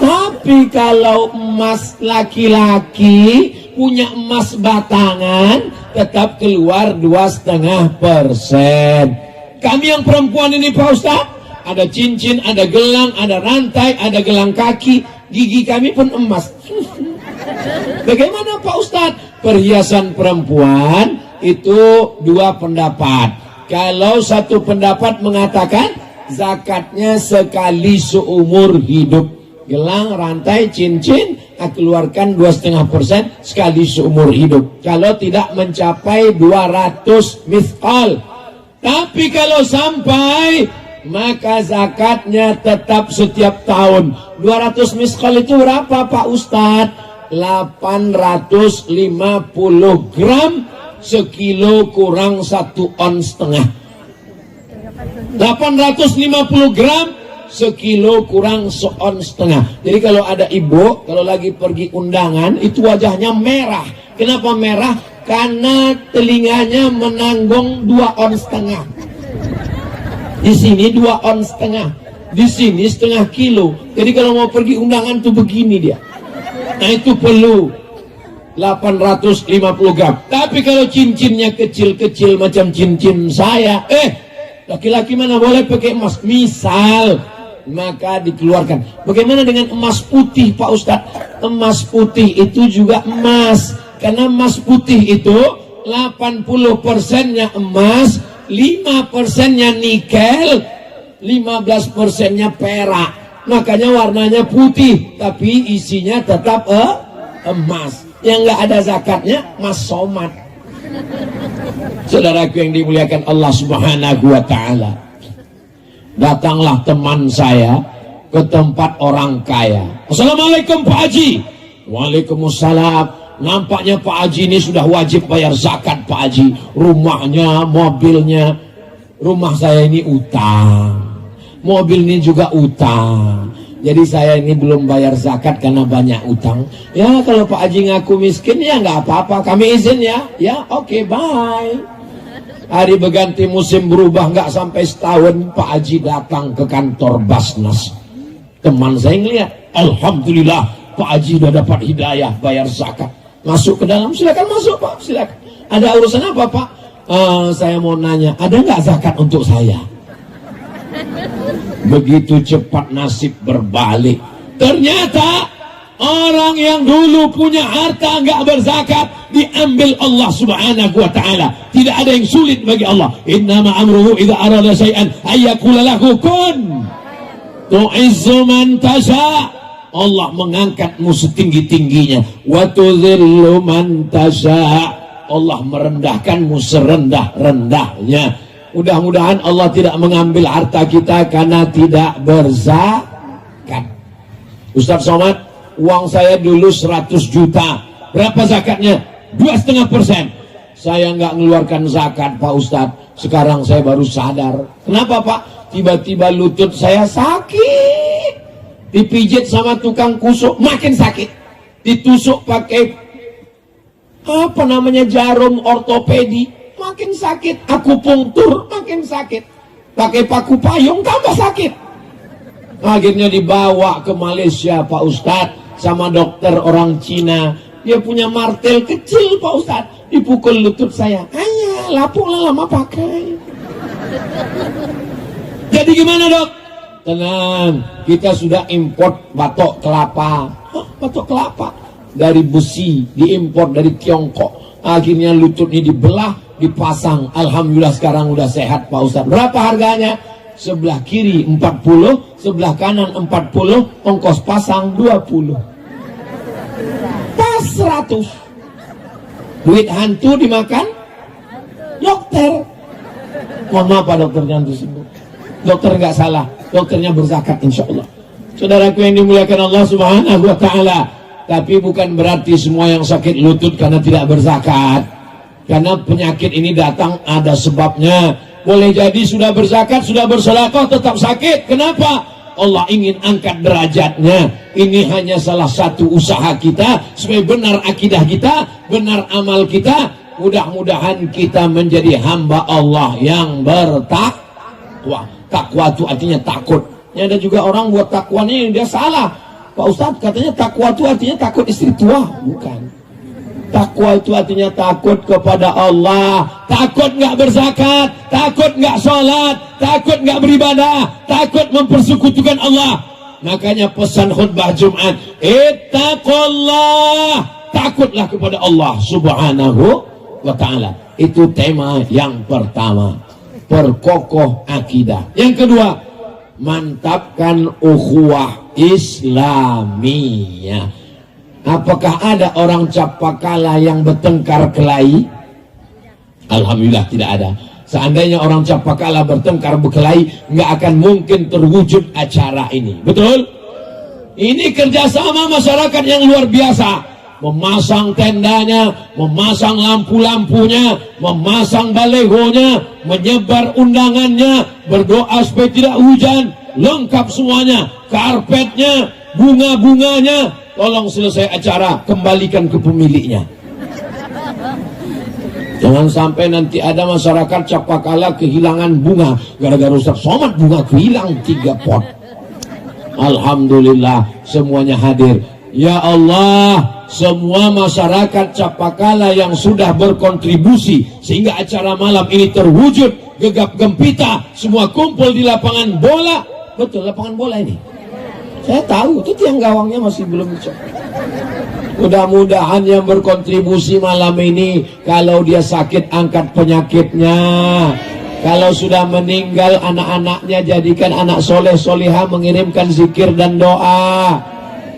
Tapi kalau emas laki-laki punya emas batangan, tetap keluar 2,5%. Kami yang perempuan ini Pak Ustadz, ada cincin, ada gelang, ada rantai, ada gelang kaki, gigi kami pun emas. Bagaimana Pak Ustadz? Perhiasan perempuan itu dua pendapat. Kalau satu pendapat mengatakan zakatnya sekali seumur hidup. Gelang, rantai, cincin keluarkan 2,5% sekali seumur hidup. Kalau tidak mencapai 200 mithqal. Tapi kalau sampai, maka zakatnya tetap setiap tahun. 200 mithqal itu berapa Pak Ustadz? 850 gram, sekilo kurang 1,5 ons. 850 gram, sekilo kurang 1,5 ons. Jadi kalau ada ibu, kalau lagi pergi undangan, itu wajahnya merah. Kenapa merah? Karena telinganya menanggung 2,5 ons. Di sini 2,5 ons, di sini setengah kilo. Jadi kalau mau pergi undangan tuh begini dia. Nah itu perlu 850 gram. Tapi kalau cincinnya kecil-kecil macam cincin saya, laki-laki mana boleh pakai emas? Misal, maka dikeluarkan. Bagaimana dengan emas putih Pak Ustadz? Emas putih itu juga emas. Karena emas putih itu 80%-nya emas, 5%-nya nikel, 15%-nya perak, makanya warnanya putih, tapi isinya tetap emas. Yang nggak ada zakatnya mas somat. Saudaraku yang dimuliakan Allah Subhanahu wa ta'ala, datanglah teman saya ke tempat orang kaya. Assalamualaikum Pak Haji. Waalaikumsalam. Nampaknya Pak Haji ini sudah wajib bayar zakat Pak Haji. Rumahnya, mobilnya. Rumah saya ini utang, mobil ini juga utang. Jadi saya ini belum bayar zakat karena banyak utang. Ya kalau Pak Haji ngaku miskin ya nggak apa-apa, kami izin ya. Ya oke, bye. Hari berganti musim berubah, nggak sampai setahun Pak Haji datang ke kantor Basnas. Teman saya ngeliat, alhamdulillah Pak Haji udah dapat hidayah bayar zakat. Masuk ke dalam, silakan masuk Pak, silakan. Ada urusan apa Pak? Saya mau nanya, ada nggak zakat untuk saya? Begitu cepat nasib berbalik. Ternyata orang yang dulu punya harta nggak berzakat diambil Allah Subhanahu wa ta'ala. Tidak ada yang sulit bagi Allah. Innama amruhu idza arada syai'an ayyaqula lahu kun. Tu'izzu man tasha. Allah mengangkatmu setinggi-tingginya. Wa tudhillu man tasha. Allah merendahkanmu serendah-rendahnya. Mudah-mudahan Allah tidak mengambil harta kita karena tidak berzakat. Ustaz Somad, uang saya dulu 100 juta. Berapa zakatnya? 2,5%. Saya nggak mengeluarkan zakat Pak Ustaz. Sekarang saya baru sadar. Kenapa Pak? Tiba-tiba lutut saya sakit. Dipijit sama tukang kusuk, makin sakit. Ditusuk pakai apa namanya jarum ortopedi, makin sakit. Akupunktur, makin sakit. Pakai paku payung, tambah sakit. Akhirnya dibawa ke Malaysia Pak Ustadz sama dokter orang Cina. Dia punya martel kecil Pak Ustadz, dipukul lutut saya. Ayah, lapuklah lama pakai. Jadi gimana dok? Tenang, kita sudah import batok kelapa. Hah, batok kelapa? Dari besi, diimpor dari Tiongkok. Akhirnya lutut ini dibelah, dipasang. Alhamdulillah sekarang udah sehat Pak Ustadz. Berapa harganya? Sebelah kiri 40, sebelah kanan 40, ongkos pasang 20. Pas 100. Duit hantu dimakan dokter. Mohon maaf Pak dokternya hantu sembuh. Dokter nggak salah, dokternya berzakat insya Allah. Saudaraku yang dimuliakan Allah Subhanahu wa ta'ala. Tapi bukan berarti semua yang sakit lutut karena tidak berzakat. Karena penyakit ini datang ada sebabnya. Boleh jadi sudah berzakat, sudah bersedekah tetap sakit. Kenapa? Allah ingin angkat derajatnya. Ini hanya salah satu usaha kita supaya benar akidah kita, benar amal kita. Mudah-mudahan kita menjadi hamba Allah yang bertakwa. Takwa itu artinya takut. Ya, ada juga orang buat takwanya yang dia salah. Pak Ustadz katanya takwa itu artinya takut istri tua. Bukan. Takwa itu artinya takut kepada Allah. Takut nggak berzakat, takut nggak sholat, takut nggak beribadah, takut mempersekutukan Allah. Makanya pesan khutbah Jumat, ittaqullah, takutlah kepada Allah Subhanahu wa ta'ala. Itu tema yang pertama, perkokoh akidah. Yang kedua, mantapkan ukhuwah Islamiyah. Apakah ada orang Capakala yang bertengkar kelahi? Alhamdulillah tidak ada. Seandainya orang Capakala bertengkar berkelahi, nggak akan mungkin terwujud acara ini. Betul? Ini kerjasama masyarakat yang luar biasa. Memasang tendanya, memasang lampu-lampunya, memasang balehonya, menyebar undangannya, berdoa supaya tidak hujan, lengkap semuanya, karpetnya, bunga-bunganya. Tolong selesai acara, kembalikan ke pemiliknya. Jangan sampai nanti ada masyarakat Capakala kehilangan bunga gara-gara Ustaz Somad bunga kehilang 3 pot. Alhamdulillah semuanya hadir. Ya Allah, semua masyarakat Capakala yang sudah berkontribusi sehingga acara malam ini terwujud gegap gempita, semua kumpul di lapangan bola. Betul, lapangan bola ini. Saya tahu itu tiang gawangnya masih belum dicek. Mudah-mudahan yang berkontribusi malam ini, kalau dia sakit angkat penyakitnya, Kalau sudah meninggal, anak-anaknya jadikan anak soleh solihah, mengirimkan zikir dan doa.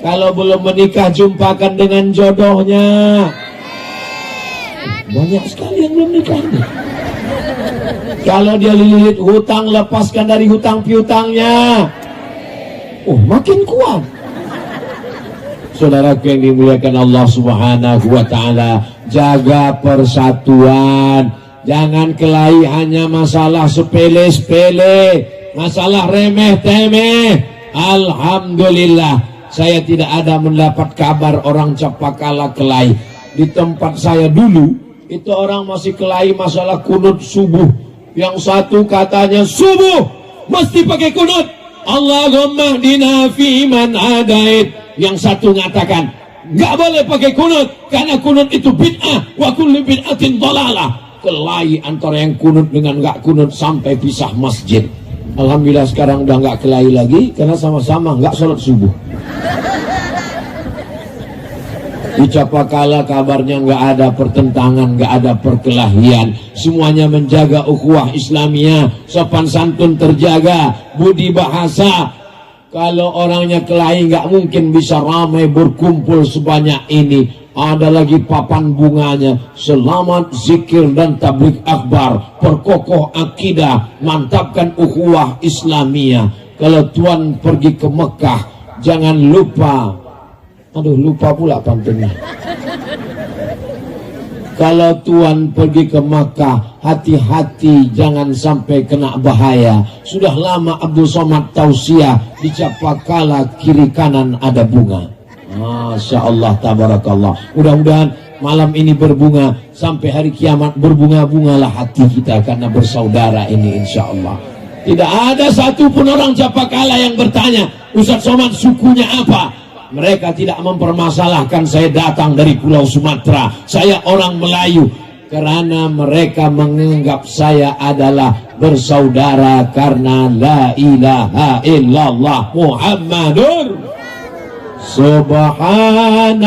Kalau belum menikah, jumpakan dengan jodohnya. Banyak sekali yang belum nikah. Kalau dia lilit hutang, lepaskan dari hutang piutangnya. Oh, makin kuat. Saudaraku yang dimuliakan Allah Subhanahu wa Ta'ala, jaga persatuan. Jangan kelahi hanya masalah sepele-sepele, masalah remeh-temeh. Alhamdulillah, saya tidak ada mendapat kabar orang Capakala kelahi. Di tempat saya dulu, itu orang masih kelahi masalah kunut subuh. Yang satu katanya subuh mesti pakai kunut, Allahumma hdina fi man hadait. Yang satu mengatakan nggak boleh pakai kunut karena kunut itu bid'ah, wa kullu bid'atin dhalalah. Kelahi antara yang kunut dengan nggak kunut sampai pisah masjid. Alhamdulillah sekarang udah nggak kelahi lagi karena sama-sama nggak sholat subuh. Di Capakala kabarnya nggak ada pertentangan, nggak ada perkelahian. Semuanya menjaga ukhuwah Islamiyah, sopan santun terjaga, budi bahasa. Kalau orangnya kelahi nggak mungkin bisa ramai berkumpul sebanyak ini. Ada lagi papan bunganya, selamat zikir dan tabligh akbar, perkokoh akidah, mantapkan ukhuwah Islamiyah. Kalau tuan pergi ke Mekah, jangan lupa. Aduh, lupa pula pantunnya. Kalau tuan pergi ke Makkah, hati-hati jangan sampai kena bahaya. Sudah lama Abdul Somad tausiah, di Capakala kiri kanan ada bunga. Masya Allah, tabarakallah. Mudah-mudahan malam ini berbunga, sampai hari kiamat berbunga-bungalah hati kita karena bersaudara ini, insya Allah. Tidak ada satupun orang Capakala yang bertanya, Ustaz Somad sukunya apa? Mereka tidak mempermasalahkan saya datang dari Pulau Sumatera, saya orang Melayu, karena mereka menganggap saya adalah bersaudara karena la ilaha illallah Muhammadur Subhanallah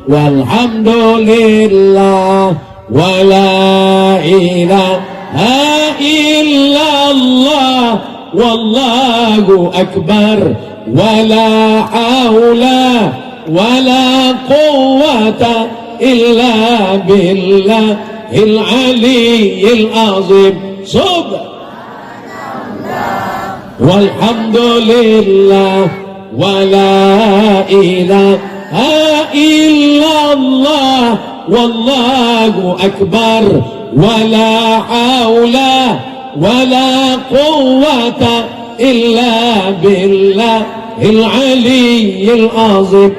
walhamdulillah wa la ilaha illallah wallahu akbar wala haula wala quwwata illa billahil aliyyil azim. Subhanallah walhamdulillah wala ilaha illallah wallahu akbar wala haula wala quwwata illa billahil aliyyil azim.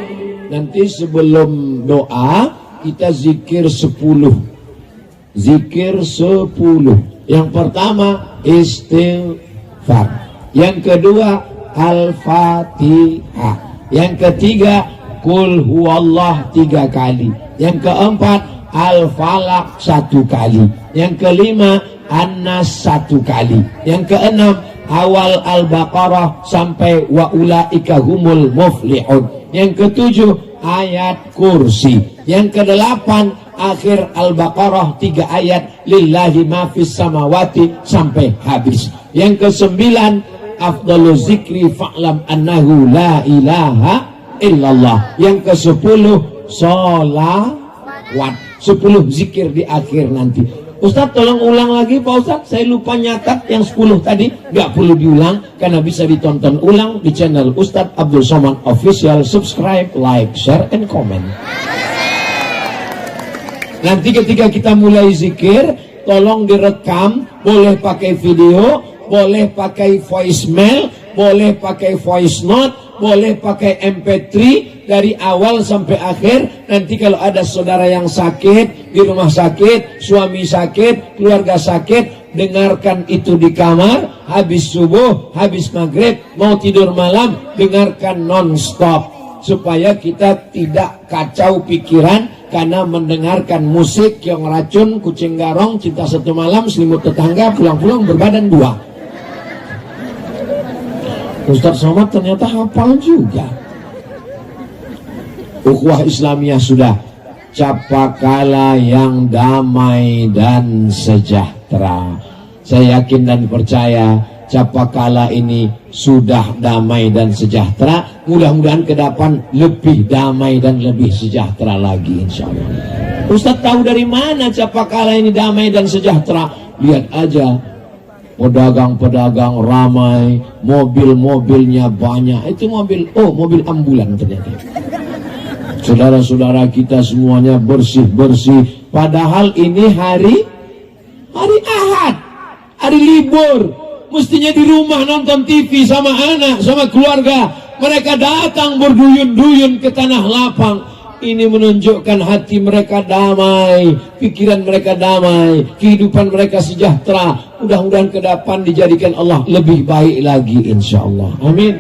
Nanti sebelum doa kita zikir 10. Zikir 10. Yang pertama istighfar, yang kedua Al-Fatihah, yang ketiga Qul huwallah 3 kali, yang keempat Al-Falaq 1 kali, yang kelima An-Nas 1 kali, yang keenam awal Al-Baqarah sampai wa ulaika humul muflihun, yang ketujuh ayat kursi, yang kedelapan akhir Al-Baqarah 3 ayat lillahi ma fis samawati sampai habis, yang kesembilan afdalu zikri fa'lam annahu la ilaha illallah, yang ke-10 sholawat, 10 zikir di akhir nanti. Ustaz tolong ulang lagi Pak Ustaz, saya lupa nyatat yang 10 tadi. Gak perlu diulang karena bisa ditonton ulang di channel Ustaz Abdul Somad Official. Subscribe, like, share, and comment. Nanti ketika kita mulai zikir, tolong direkam, boleh pakai video, boleh pakai voicemail, boleh pakai voice note, boleh pakai MP3 dari awal sampai akhir. Nanti kalau ada saudara yang sakit, di rumah sakit, suami sakit, keluarga sakit, dengarkan itu di kamar, habis subuh, habis maghrib, mau tidur malam, dengarkan non-stop. Supaya kita tidak kacau pikiran karena mendengarkan musik yang racun, kucing garong, cinta satu malam, selimut tetangga, pulang-pulang berbadan 2. Ustaz Somad ternyata hafal juga. Ukhuwah Islamiyah sudah. Capakala yang damai dan sejahtera. sejahtera. Saya yakin dan percaya Capakala ini sudah damai dan sejahtera. Mudah-mudahan ke depan lebih damai dan lebih sejahtera lagi, insya Allah. Ustaz tahu dari mana Capakala ini damai dan sejahtera? Lihat aja, pedagang-pedagang ramai, mobil-mobilnya banyak. Itu mobil ambulan ternyata. Saudara-saudara kita semuanya bersih-bersih. Padahal ini hari Ahad, hari libur. Mestinya di rumah nonton TV sama anak, sama keluarga. Mereka datang berduyun-duyun ke tanah lapang. Ini menunjukkan hati mereka damai, pikiran mereka damai, kehidupan mereka sejahtera. Mudah-mudahan ke depan dijadikan Allah lebih baik lagi, insya Allah. Amin.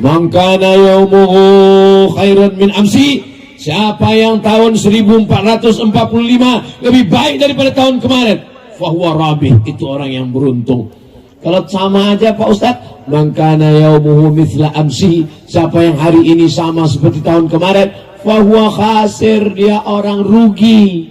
Man kana yaumuhu khairan min amsi. Siapa yang tahun 1445 lebih baik daripada tahun kemarin, fahuwa rabih, itu orang yang beruntung. Kalau sama aja Pak Ustadz, man kana yaumuhu mithla amsi. Siapa yang hari ini sama seperti tahun kemarin, fahuwa khasir, dia orang rugi.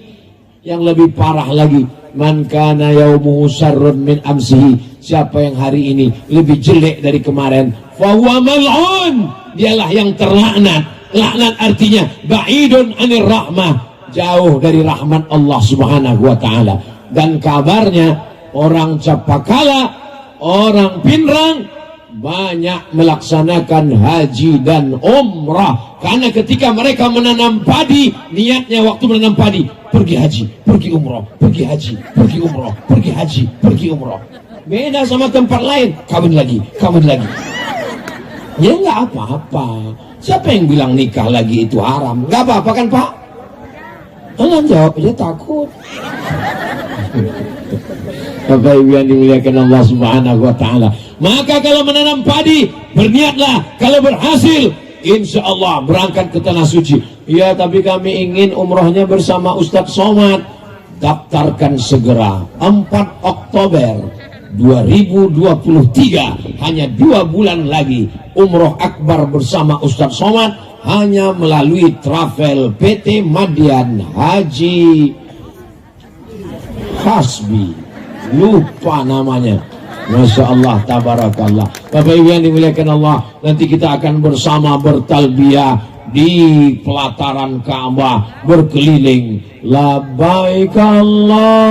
Yang lebih parah lagi, man kana yaumuhu syarrun min amsihi. Siapa yang hari ini lebih jelek dari kemarin, fahuwa mal'un, dialah yang terlaknat. Laknat artinya ba'idun anir rahmah, jauh dari rahmat Allah Subhanahu wa ta'ala. Dan kabarnya orang Capakala, orang Pinrang banyak melaksanakan haji dan umrah. Karena ketika mereka menanam padi, niatnya waktu menanam padi, pergi haji, pergi umrah, pergi haji, pergi umrah, pergi haji, pergi umrah. Beda sama tempat lain, kawin lagi, kawin lagi. Ya nggak apa-apa. Siapa yang bilang nikah lagi itu haram? Nggak apa-apa kan Pak? Jangan jawab, dia takut. Bapak Ibu yang dimuliakan Allah Subhanahu wa ta'ala. Maka kalau menanam padi, berniatlah. Kalau berhasil, insya Allah berangkat ke tanah suci. Ya, tapi kami ingin umrohnya bersama Ustadz Somad. Daftarkan segera 4 Oktober 2023, hanya 2 bulan lagi. Umroh Akbar bersama Ustadz Somad hanya melalui travel PT Madian Haji Hasbi, lupa namanya. Masya Allah, tabarakallah. Bapak Ibu yang dimuliakan Allah, nanti kita akan bersama bertalbiyah di pelataran Ka'bah, berkeliling. Labbaik Allahumma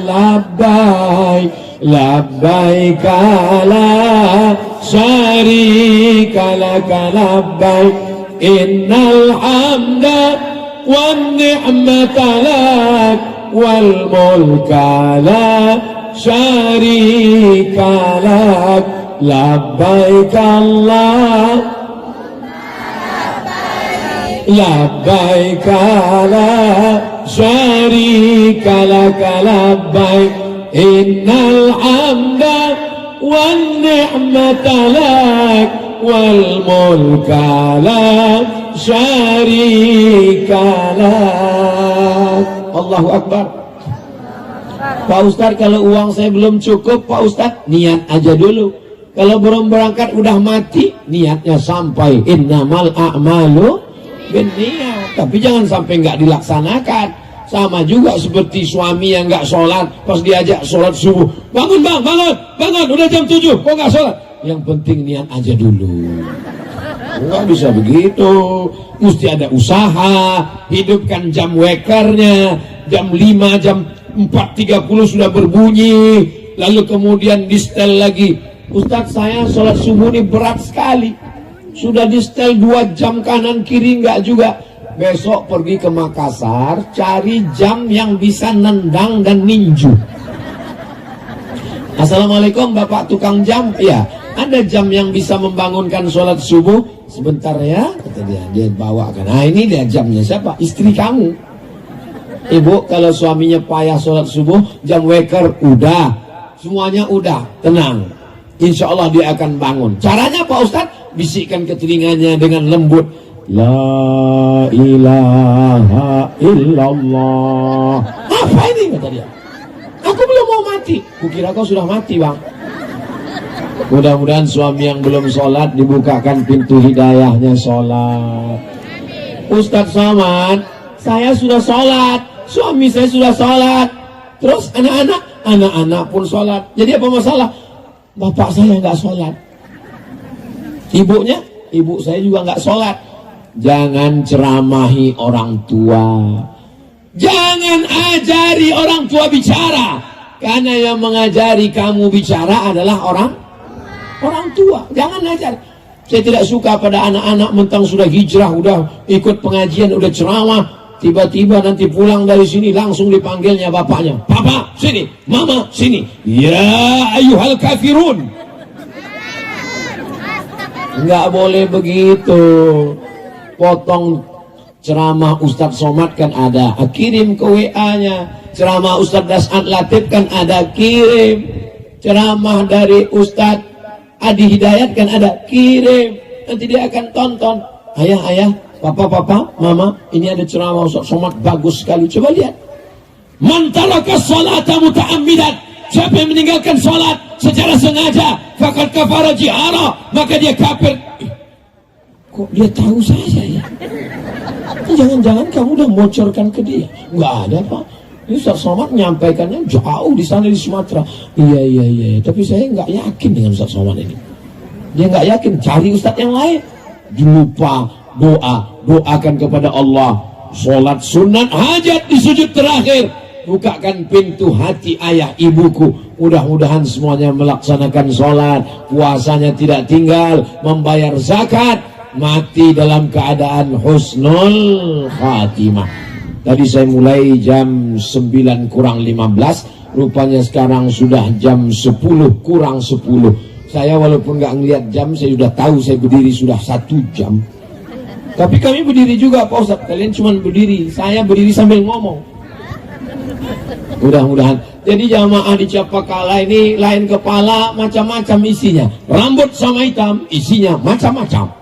labbaik, labbaik la syarika laka labbaik, innal hamda wan ni'mata lak wal mulka la syarika lak, labbaik Allah labbaik la syarika laka labbaik, innal hamda wan ni'mata lak wal mulka la syarika lak. Allahu Akbar. Pak Ustadz, kalau uang saya belum cukup, Pak Ustadz, niat aja dulu. Kalau belum berangkat udah mati, niatnya sampai. Innamal a'malu binniyat. Tapi jangan sampai nggak dilaksanakan. Sama juga seperti suami yang nggak sholat, pas diajak sholat subuh, bangun bang, bangun, bangun, udah jam 7, kok nggak sholat? Yang penting niat aja dulu. Nggak bisa begitu, mesti ada usaha. Hidupkan jam wakernya, jam 5, jam 4.30 sudah berbunyi, lalu kemudian di setel lagi. Ustadz, saya sholat subuh ini berat sekali, sudah di setel 2 jam kanan kiri nggak juga. Besok pergi ke Makassar, cari jam yang bisa nendang dan ninju. Assalamualaikum Bapak tukang jam. Ya, ada jam yang bisa membangunkan sholat subuh. Sebentar ya, kata dia bawakan. Nah, ini dia jamnya siapa? Istri kamu. Ibu, kalau suaminya payah sholat subuh, jam waker udah, semuanya udah, tenang, insya Allah dia akan bangun. Caranya Pak Ustadz, bisikkan ke telinganya dengan lembut, la ilaha illallah. Apa ini, kata dia? Aku belum mau mati. Kukira kau sudah mati bang. Mudah-mudahan suami yang belum sholat dibukakan pintu hidayahnya sholat. Ustadz Somad, saya sudah sholat, suami saya sudah sholat, Terus anak-anak pun sholat. Jadi apa masalah? Bapak saya nggak sholat, ibu saya juga nggak sholat. Jangan ceramahi orang tua, jangan ajari orang tua bicara, karena yang mengajari kamu bicara adalah orang tua. Jangan ajar. Saya tidak suka pada anak-anak mentang sudah hijrah, udah ikut pengajian, udah ceramah, tiba-tiba nanti pulang dari sini langsung dipanggilnya bapaknya, papa sini, mama sini, ya ayyuhal kafirun. Nggak boleh begitu. Potong ceramah Ustadz Somad kan ada, kirim ke WA-nya. Ceramah Ustadz Das'ad Latif kan ada, kirim. Ceramah dari Ustadz Adi Hidayat kan ada, kirim. Nanti dia akan tonton. Ayah, papa, mama, ini ada ceramah Ustadz Somad bagus sekali. Coba lihat. Man taraka sholata muta'ammidan, siapa yang meninggalkan sholat secara sengaja, faqad kafara jihara, maka dia kafir. Kok dia tahu saya ya? Jangan-jangan kamu udah bocorkan ke dia? Nggak ada, Pak. Ini Ustadz Somad nyampaikannya jauh di sana di Sumatera. Iya. Tapi saya nggak yakin dengan Ustadz Somad ini. Dia nggak yakin. Cari Ustadz yang lain. Lupa doakan kepada Allah. Sholat sunat hajat di sujud terakhir. Bukakan pintu hati ayah ibuku. Mudah-mudahan semuanya melaksanakan sholat, puasanya tidak tinggal, membayar zakat, mati dalam keadaan husnul khatimah. Tadi saya mulai jam 9 kurang 15, rupanya sekarang sudah jam 10 kurang 10. Saya walaupun nggak ngeliat jam, saya sudah tahu saya berdiri sudah 1 jam. Tapi kami berdiri juga Pak Ustadz, kalian cuma berdiri, saya berdiri sambil ngomong. Mudah-mudahan. Jadi jamaah di Capakala ini lain kepala macam-macam isinya. Rambut sama hitam, isinya macam-macam.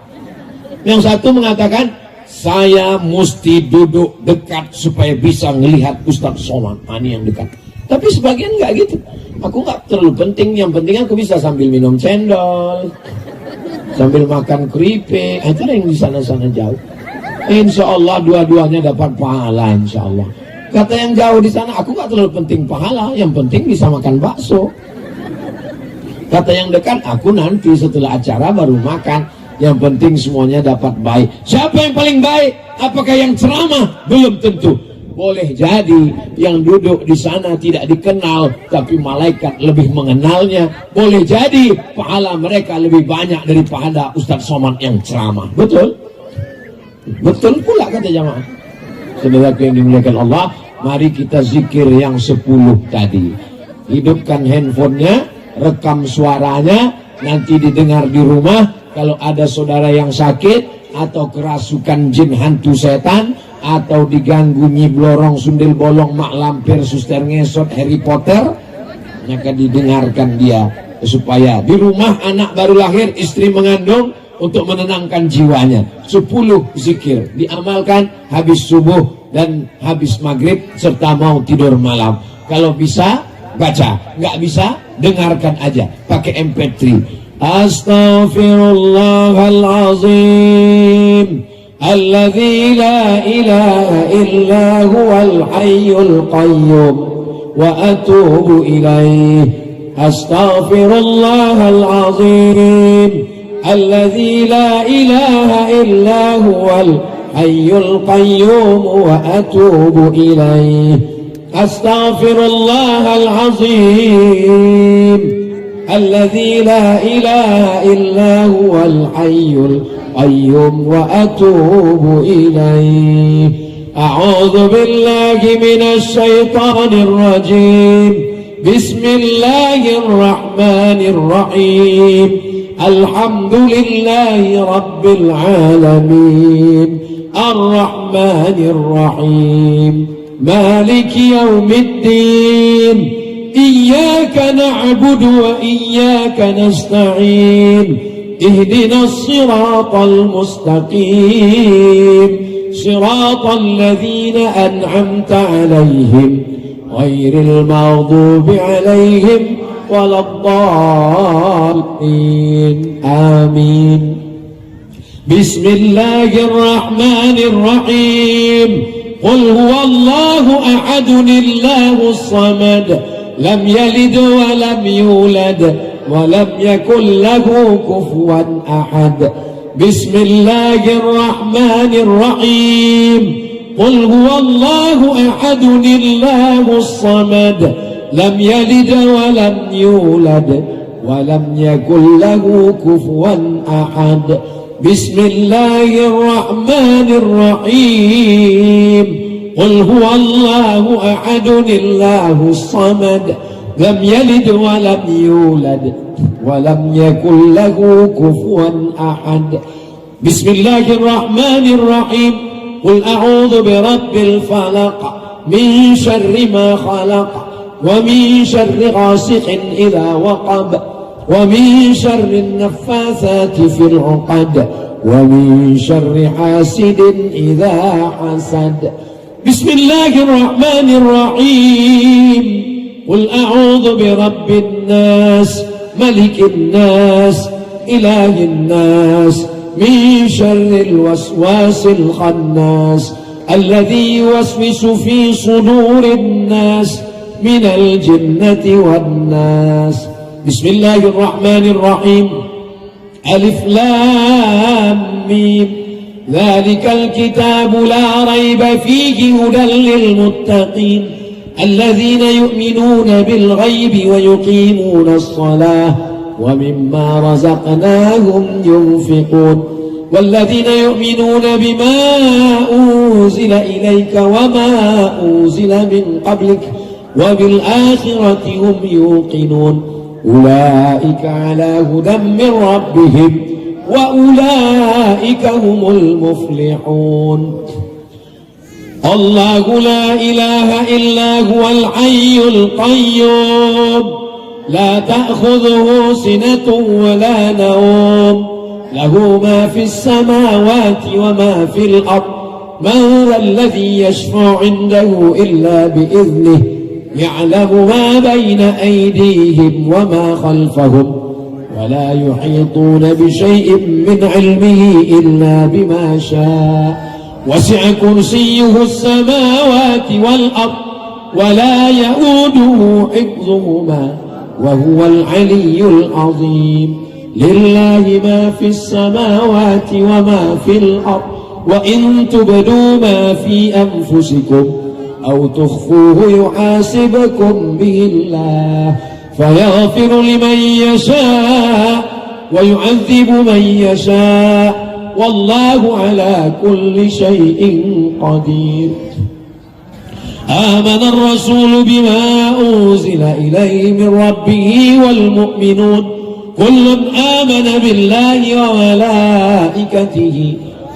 Yang satu mengatakan, saya mesti duduk dekat supaya bisa melihat Ustadz Somad. Ini yang dekat. Tapi sebagian nggak gitu. Aku nggak terlalu penting. Yang penting aku bisa sambil minum cendol, sambil makan keripik. Itu yang di sana-sana jauh. Insya Allah dua-duanya dapat pahala. Insya Allah. Kata yang jauh di sana, aku nggak terlalu penting pahala. Yang penting bisa makan bakso. Kata yang dekat, aku nanti setelah acara baru makan. Yang penting semuanya dapat baik. Siapa yang paling baik? Apakah yang ceramah? Belum tentu. Boleh jadi yang duduk di sana tidak dikenal, tapi malaikat lebih mengenalnya. Boleh jadi pahala mereka lebih banyak daripada Ustadz Somad yang ceramah. Betul? Betul pula kata jamaah. Saudaraku yang dimuliakan Allah, mari kita zikir yang 10 tadi. Hidupkan handphonenya, rekam suaranya, nanti didengar di rumah. Kalau ada saudara yang sakit atau kerasukan jin hantu setan atau diganggu Nyi Blorong, Sundel Bolong, Mak Lampir, Suster Ngesot, Harry Potter, maka didengarkan dia supaya di rumah anak baru lahir, istri mengandung, untuk menenangkan jiwanya. 10 zikir diamalkan habis subuh dan habis maghrib serta mau tidur malam. Kalau bisa baca, nggak bisa dengarkan aja pakai MP3. Astaghfirullahalazim alladzi la ilaha illa huwal hayyul qayyum wa atubu ilaih. Astaghfirullahalazim alladzi la ilaha illa huwal hayyul qayyum wa atubu ilaih. Astaghfirullahalazim الذي لا إله إلا هو الحي القيوم وأتوب إليه. أعوذ بالله من الشيطان الرجيم. بسم الله الرحمن الرحيم. الحمد لله رب العالمين الرحمن الرحيم مالك يوم الدين إياك نعبد وإياك نستعين اهدنا الصراط المستقيم صراط الذين أنعمت عليهم غير المغضوب عليهم ولا الضالين آمين. بسم الله الرحمن الرحيم. قل هو الله أحد الله الصمد لم يلد ولم يولد ولم يكن له كفوا أحد بسم الله الرحمن الرحيم قل هو الله أحد الله الصمد لم يلد ولم يولد ولم يكن له كفوا أحد بسم الله الرحمن الرحيم قل هو الله أحد الله الصمد لم يلد ولم يولد ولم يكن له كفوا أحد بسم الله الرحمن الرحيم قل أعوذ برب الفلق من شر ما خلق ومن شر غاسق إذا وقب ومن شر النفاثات في العقد ومن شر حاسد إذا حسد بسم الله الرحمن الرحيم قل أعوذ برب الناس ملك الناس إله الناس من شر الوسواس الخناس الذي يوسوس في صدور الناس من الجنة والناس بسم الله الرحمن الرحيم ألف لام ميم ذلك الكتاب لا ريب فيه هدى للمتقين الذين يؤمنون بالغيب ويقيمون الصلاة ومما رزقناهم ينفقون والذين يؤمنون بما أنزل إليك وما أنزل من قبلك وبالآخرة هم يوقنون أولئك على هدى من ربهم وأولئك هم المفلحون الله لا إله إلا هو الحي القيوم لا تأخذه سنة ولا نوم له ما في السماوات وما في الأرض من ذا الذي يشفع عنده إلا بإذنه يعلم ما بين أيديهم وما خلفهم ولا يحيطون بشيء من علمه إلا بما شاء وسع كرسيه السماوات والأرض ولا يؤوده حفظهما وهو العلي العظيم لله ما في السماوات وما في الأرض وإن تبدوا ما في أنفسكم أو تخفوه يحاسبكم به الله فيغفر لمن يشاء ويعذب من يشاء والله على كل شيء قدير آمن الرسول بما أنزل إليه من ربه والمؤمنون كل آمن بالله وملائكته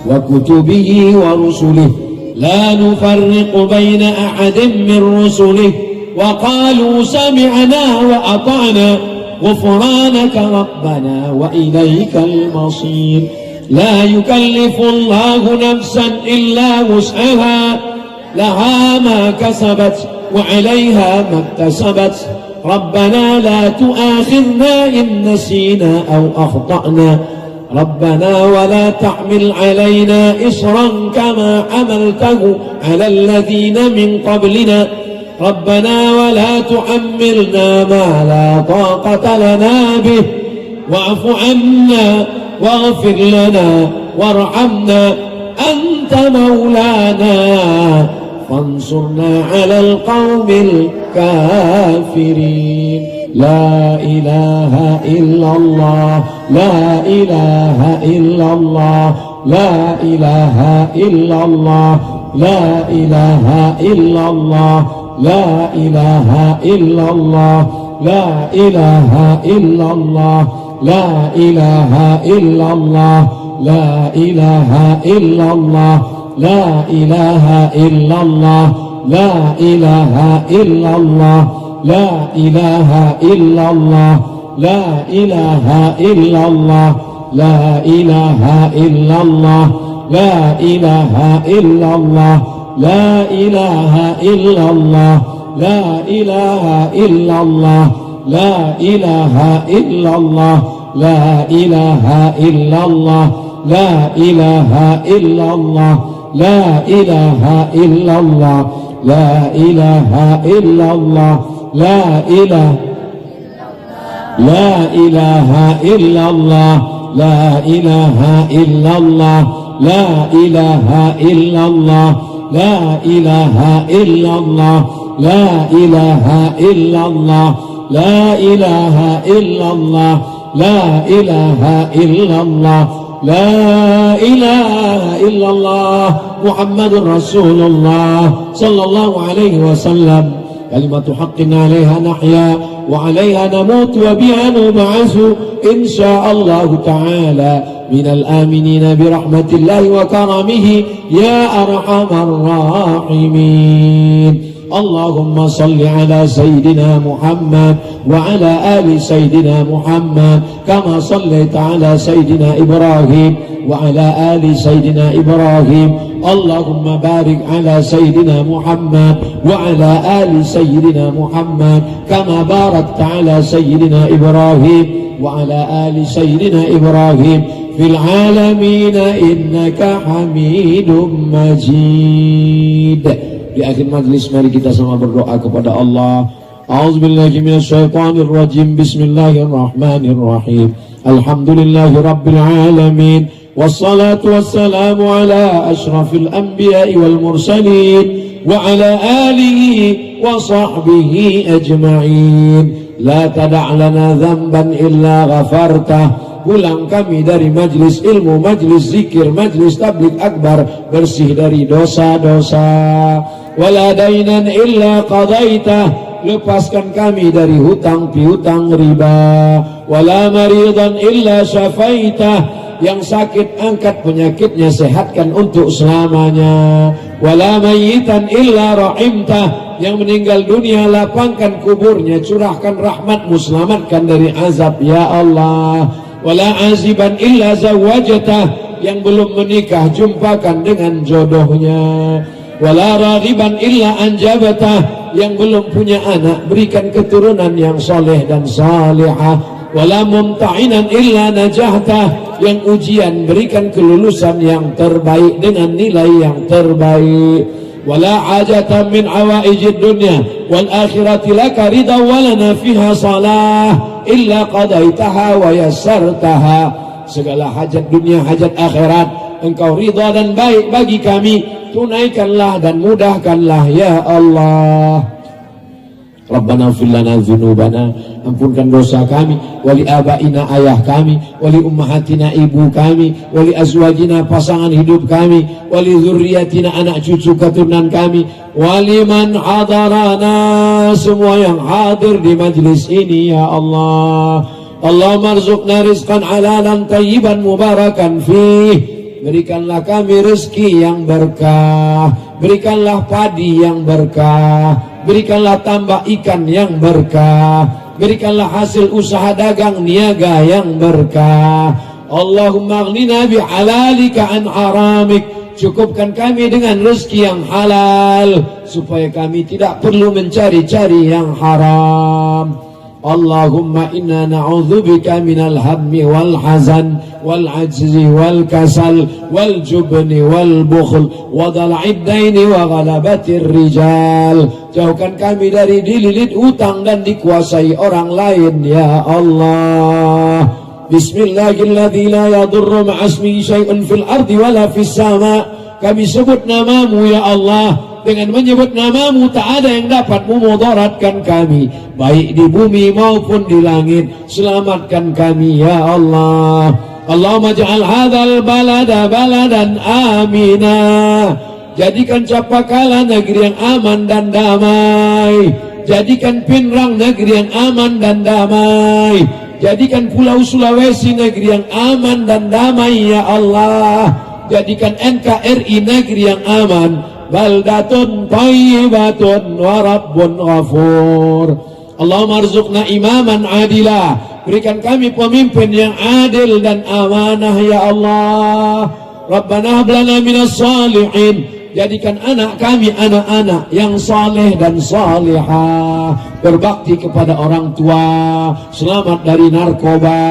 وكتبه ورسله لا نفرق بين أحد من رسله وقالوا سمعنا وأطعنا غفرانك ربنا وإليك المصير لا يكلف الله نفسا إلا وسعها لها ما كسبت وعليها ما اكتسبت ربنا لا تؤاخذنا إن نسينا أو أخطأنا ربنا ولا تحمل علينا إصرا كما حملته على الذين من قبلنا ربنا ولا تحملنا ما لا طاقة لنا به واعف عنا واغفر لنا وارحمنا أنت مولانا فانصرنا على القوم الكافرين لا إله إلا الله لا إله إلا الله لا إله إلا الله لا إله إلا الله لا إله إلا الله لا إله إلا الله لا إله إلا الله لا إله إلا الله لا إله إلا الله لا إله إلا الله لا إله إلا الله لا إله إلا الله لا إله إلا الله لا إله إلا الله لا إله إلا الله لا إله إلا الله لا إله إلا الله لا إله إلا الله لا إله إلا الله لا إله إلا الله لا إله إلا الله لا إله لا إله إلا الله لا إله إلا الله لا إله إلا الله لا إله إلا الله لا إله إلا الله لا إله إلا الله لا إله إلا الله لا إله إلا الله محمد رسول الله صلى الله عليه وسلم كلمة حق عليها نحيا وعليها نموت وبها نبعث إن شاء الله تعالى من الآمنين برحمة الله وكرمه يا أرحم الراحمين اللهم صل على سيدنا محمد وعلى آل سيدنا محمد كما صليت على سيدنا إبراهيم وعلى آل سيدنا إبراهيم اللهم بارك على سيدنا محمد وعلى آل سيدنا محمد كما باركت على سيدنا إبراهيم وعلى آل سيدنا إبراهيم في العالمين إنك حميد مجيد. Di akhir majlis mari kita sama berdoa kepada Allah. A'udzubillahi minasyaitonir rajim. Bismillahirrahmanirrahim. Alhamdulillahi rabbil alamin. Wassalatu wassalamu ala asyrafil anbiya'i wal mursalin wa ala alihi wa sahbihi ajma'in. La tada' lana dhanban illa ghafartah. Pulang kami dari majlis ilmu, majlis zikir, majlis tabligh akbar, bersih dari dosa-dosa. Wala dainan illa qadaitah, lepaskan kami dari hutang piutang riba. Wala maridan illa syafaitah, yang sakit angkat penyakitnya, sehatkan untuk selamanya. Wala mayyitan illa rahimtah, yang meninggal dunia lapangkan kuburnya, curahkan rahmatmu, selamatkan dari azab ya Allah. Wala aziban illa zawajatah, yang belum menikah jumpakan dengan jodohnya. Wala raghiban illa anjabatah, yang belum punya anak berikan keturunan yang soleh dan salihah. Wala mumta'inan illa najahtah, yang ujian berikan kelulusan yang terbaik dengan nilai yang terbaik. Wala hajatan min awaijid dunya wal akhirati laka ridha walana fiha salah illa qadaitaha wa yassartaha. Segala hajat dunia, hajat akhirat engkau ridha dan baik bagi kami, tunaikanlah dan mudahkanlah ya Allah. Rabbana ighfir lana dzunubana, ampunkan dosa kami, wali abaina ayah kami, wali ummahatina ibu kami, wali azwajina pasangan hidup kami, wali dzurriyyatina anak cucu keturunan kami, wali man hadarana, semua yang hadir di majlis ini ya Allah. Allahumma arzuqna rizqan halalan tayyiban mubarakan fih, berikanlah kami rezeki yang berkah, berikanlah padi yang berkah, berikanlah tambah ikan yang berkah, berikanlah hasil usaha dagang niaga yang berkah. Allahumma aghnina bihalalika an haramik, cukupkan kami dengan rezeki yang halal supaya kami tidak perlu mencari-cari yang haram. Allahumma inna na'udzubika minal hammi wal hazan wal ajzi wal kasal wal jubni wal bukhl wa dhal'id daini wa ghalabatir rijal. Jauhkan kami dari dililit utang dan dikuasai orang lain ya Allah. Bismillahilladzi la yadurru ma'asmihi syai'un fil ardi wala fis sama. Kami sebut namamu ya Allah, dengan menyebut namamu tak ada yang dapat memudaratkan kami, baik di bumi maupun di langit. Selamatkan kami ya Allah. Allahumma ja'al hadzal balada baladan amina, jadikan Capakala negeri yang aman dan damai, jadikan Pinrang negeri yang aman dan damai, jadikan Pulau Sulawesi negeri yang aman dan damai ya Allah, jadikan NKRI negeri yang aman, baldatun thayyibatun wa rabbun ghafur. Allahumma arzuqna imaman adila, berikan kami pemimpin yang adil dan amanah ya Allah. Rabbana hab lana minas salihin Jadikan anak kami anak-anak yang saleh dan salihah, berbakti kepada orang tua, selamat dari narkoba,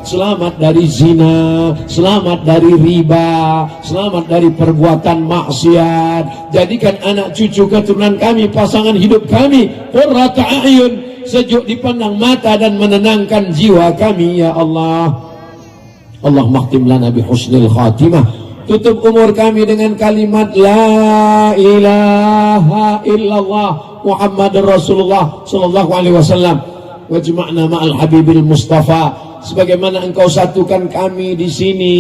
selamat dari zina, selamat dari riba, selamat dari perbuatan maksiat. Jadikan anak cucu keturunan kami, pasangan hidup kami qurrata a'yun, sejuk dipandang mata dan menenangkan jiwa kami ya Allah. Allahumma khtim lana bi husnil khatimah. Tutup umur kami dengan kalimat la ilaha illallah Muhammadur Rasulullah sallallahu alaihi wasallam. Wajma'na ma'al habibil Mustafa. Sebagaimana engkau satukan kami di sini,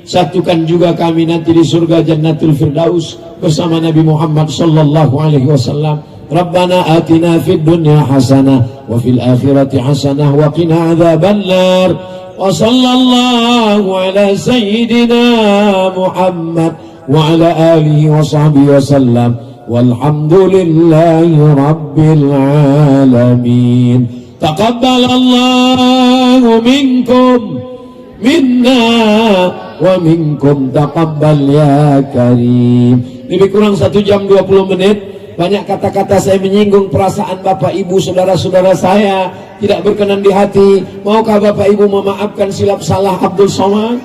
satukan juga kami nanti di surga Jannatul Firdaus bersama Nabi Muhammad sallallahu alaihi wasallam. Rabbana atina fid dunya hasanah wa fil akhirati hasanah wa qina adzabannar. Wa sallallahu ala sayyidina Muhammad wa ala alihi wa sahbihi wa sallam. Walhamdulillahi rabbil alamin. Taqabbalallahu minkum minna wa minkum taqabbal ya karim. Lebih kurang 1 jam 20 menit. Banyak kata-kata saya menyinggung perasaan Bapak Ibu saudara-saudara saya, tidak berkenan di hati. Maukah Bapak Ibu memaafkan silap salah Abdul Somad?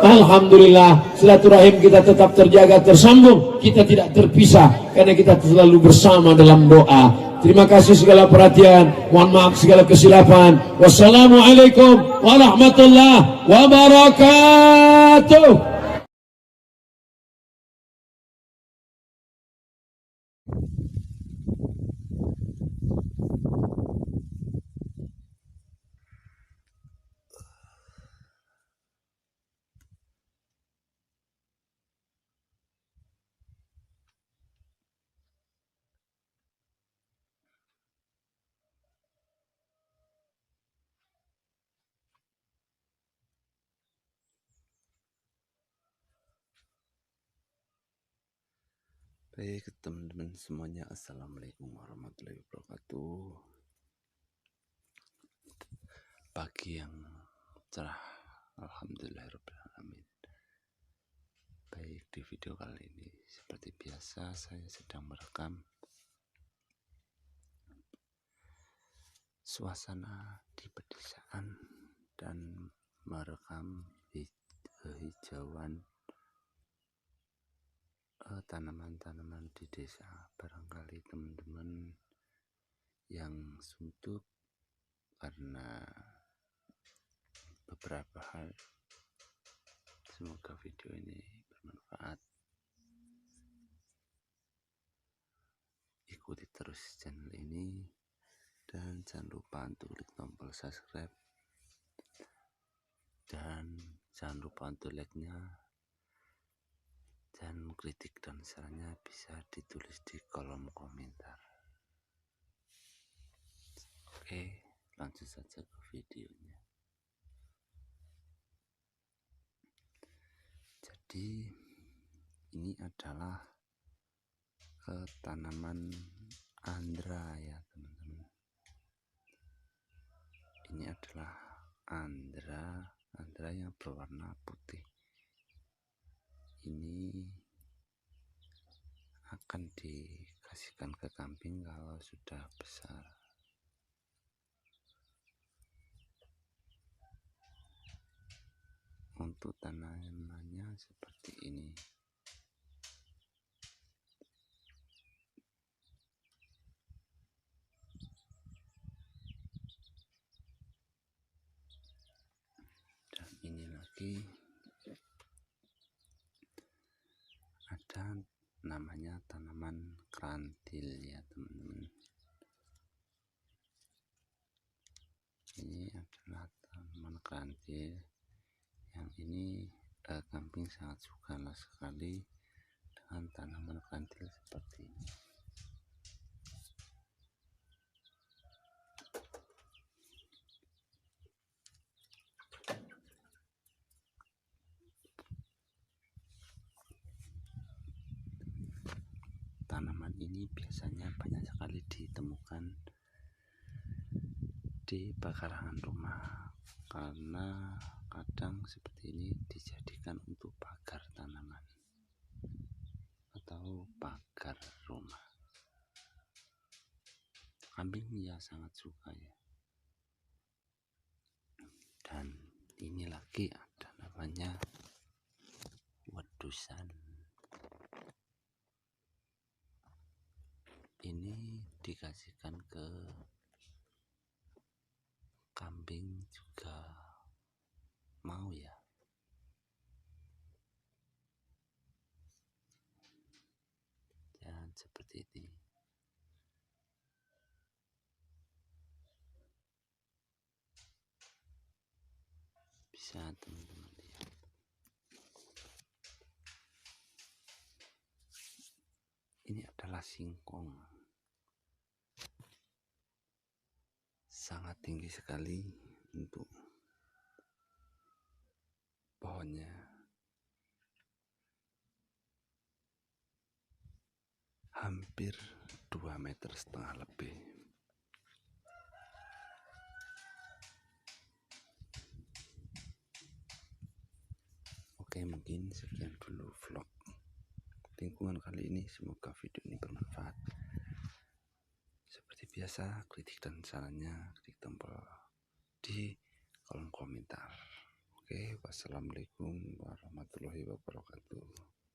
Alhamdulillah, silaturahim kita tetap terjaga, tersambung, kita tidak terpisah karena kita selalu bersama dalam doa. Terima kasih segala perhatian, mohon maaf segala kesilapan. Wassalamualaikum warahmatullahi wabarakatuh. Baik teman-teman semuanya, assalamualaikum warahmatullahi wabarakatuh. Pagi yang cerah, alhamdulillahirobbilalamin. Baik, di video kali ini seperti biasa saya sedang merekam suasana di pedesaan dan merekam hijauan tanaman-tanaman di desa. Barangkali teman-teman yang suntuk karena beberapa hal, semoga video ini bermanfaat. Ikuti terus channel ini dan jangan lupa untuk klik tombol subscribe dan jangan lupa untuk like-nya. Dan kritik dan sarannya bisa ditulis di kolom komentar. Oke, lanjut saja ke videonya. Jadi ini adalah tanaman andra ya teman-teman. Ini adalah andra yang berwarna putih. Ini akan dikasihkan ke kambing kalau sudah besar. Untuk tanamannya seperti ini. Dan ini lagi ada namanya tanaman kerantil ya teman-teman. Ini adalah tanaman kerantil yang ini kambing sangat suka sekali dengan tanaman kerantil seperti ini. Tanaman ini biasanya banyak sekali ditemukan di pekarangan rumah karena kadang seperti ini dijadikan untuk pagar tanaman atau pagar rumah. Kambing ya sangat suka ya. Dan ini lagi ada namanya wedusan. Ini dikasihkan ke kambing juga mau ya. Dan seperti ini. Bisa teman-teman lihat. Ini adalah singkong. Sangat tinggi sekali untuk pohonnya. Hampir 2,5 meter lebih. Oke, mungkin sekian dulu vlog lingkungan kali ini. Semoga video ini bermanfaat. Seperti biasa, kritik dan sarannya klik tombol di kolom komentar. Oke, wassalamualaikum warahmatullahi wabarakatuh.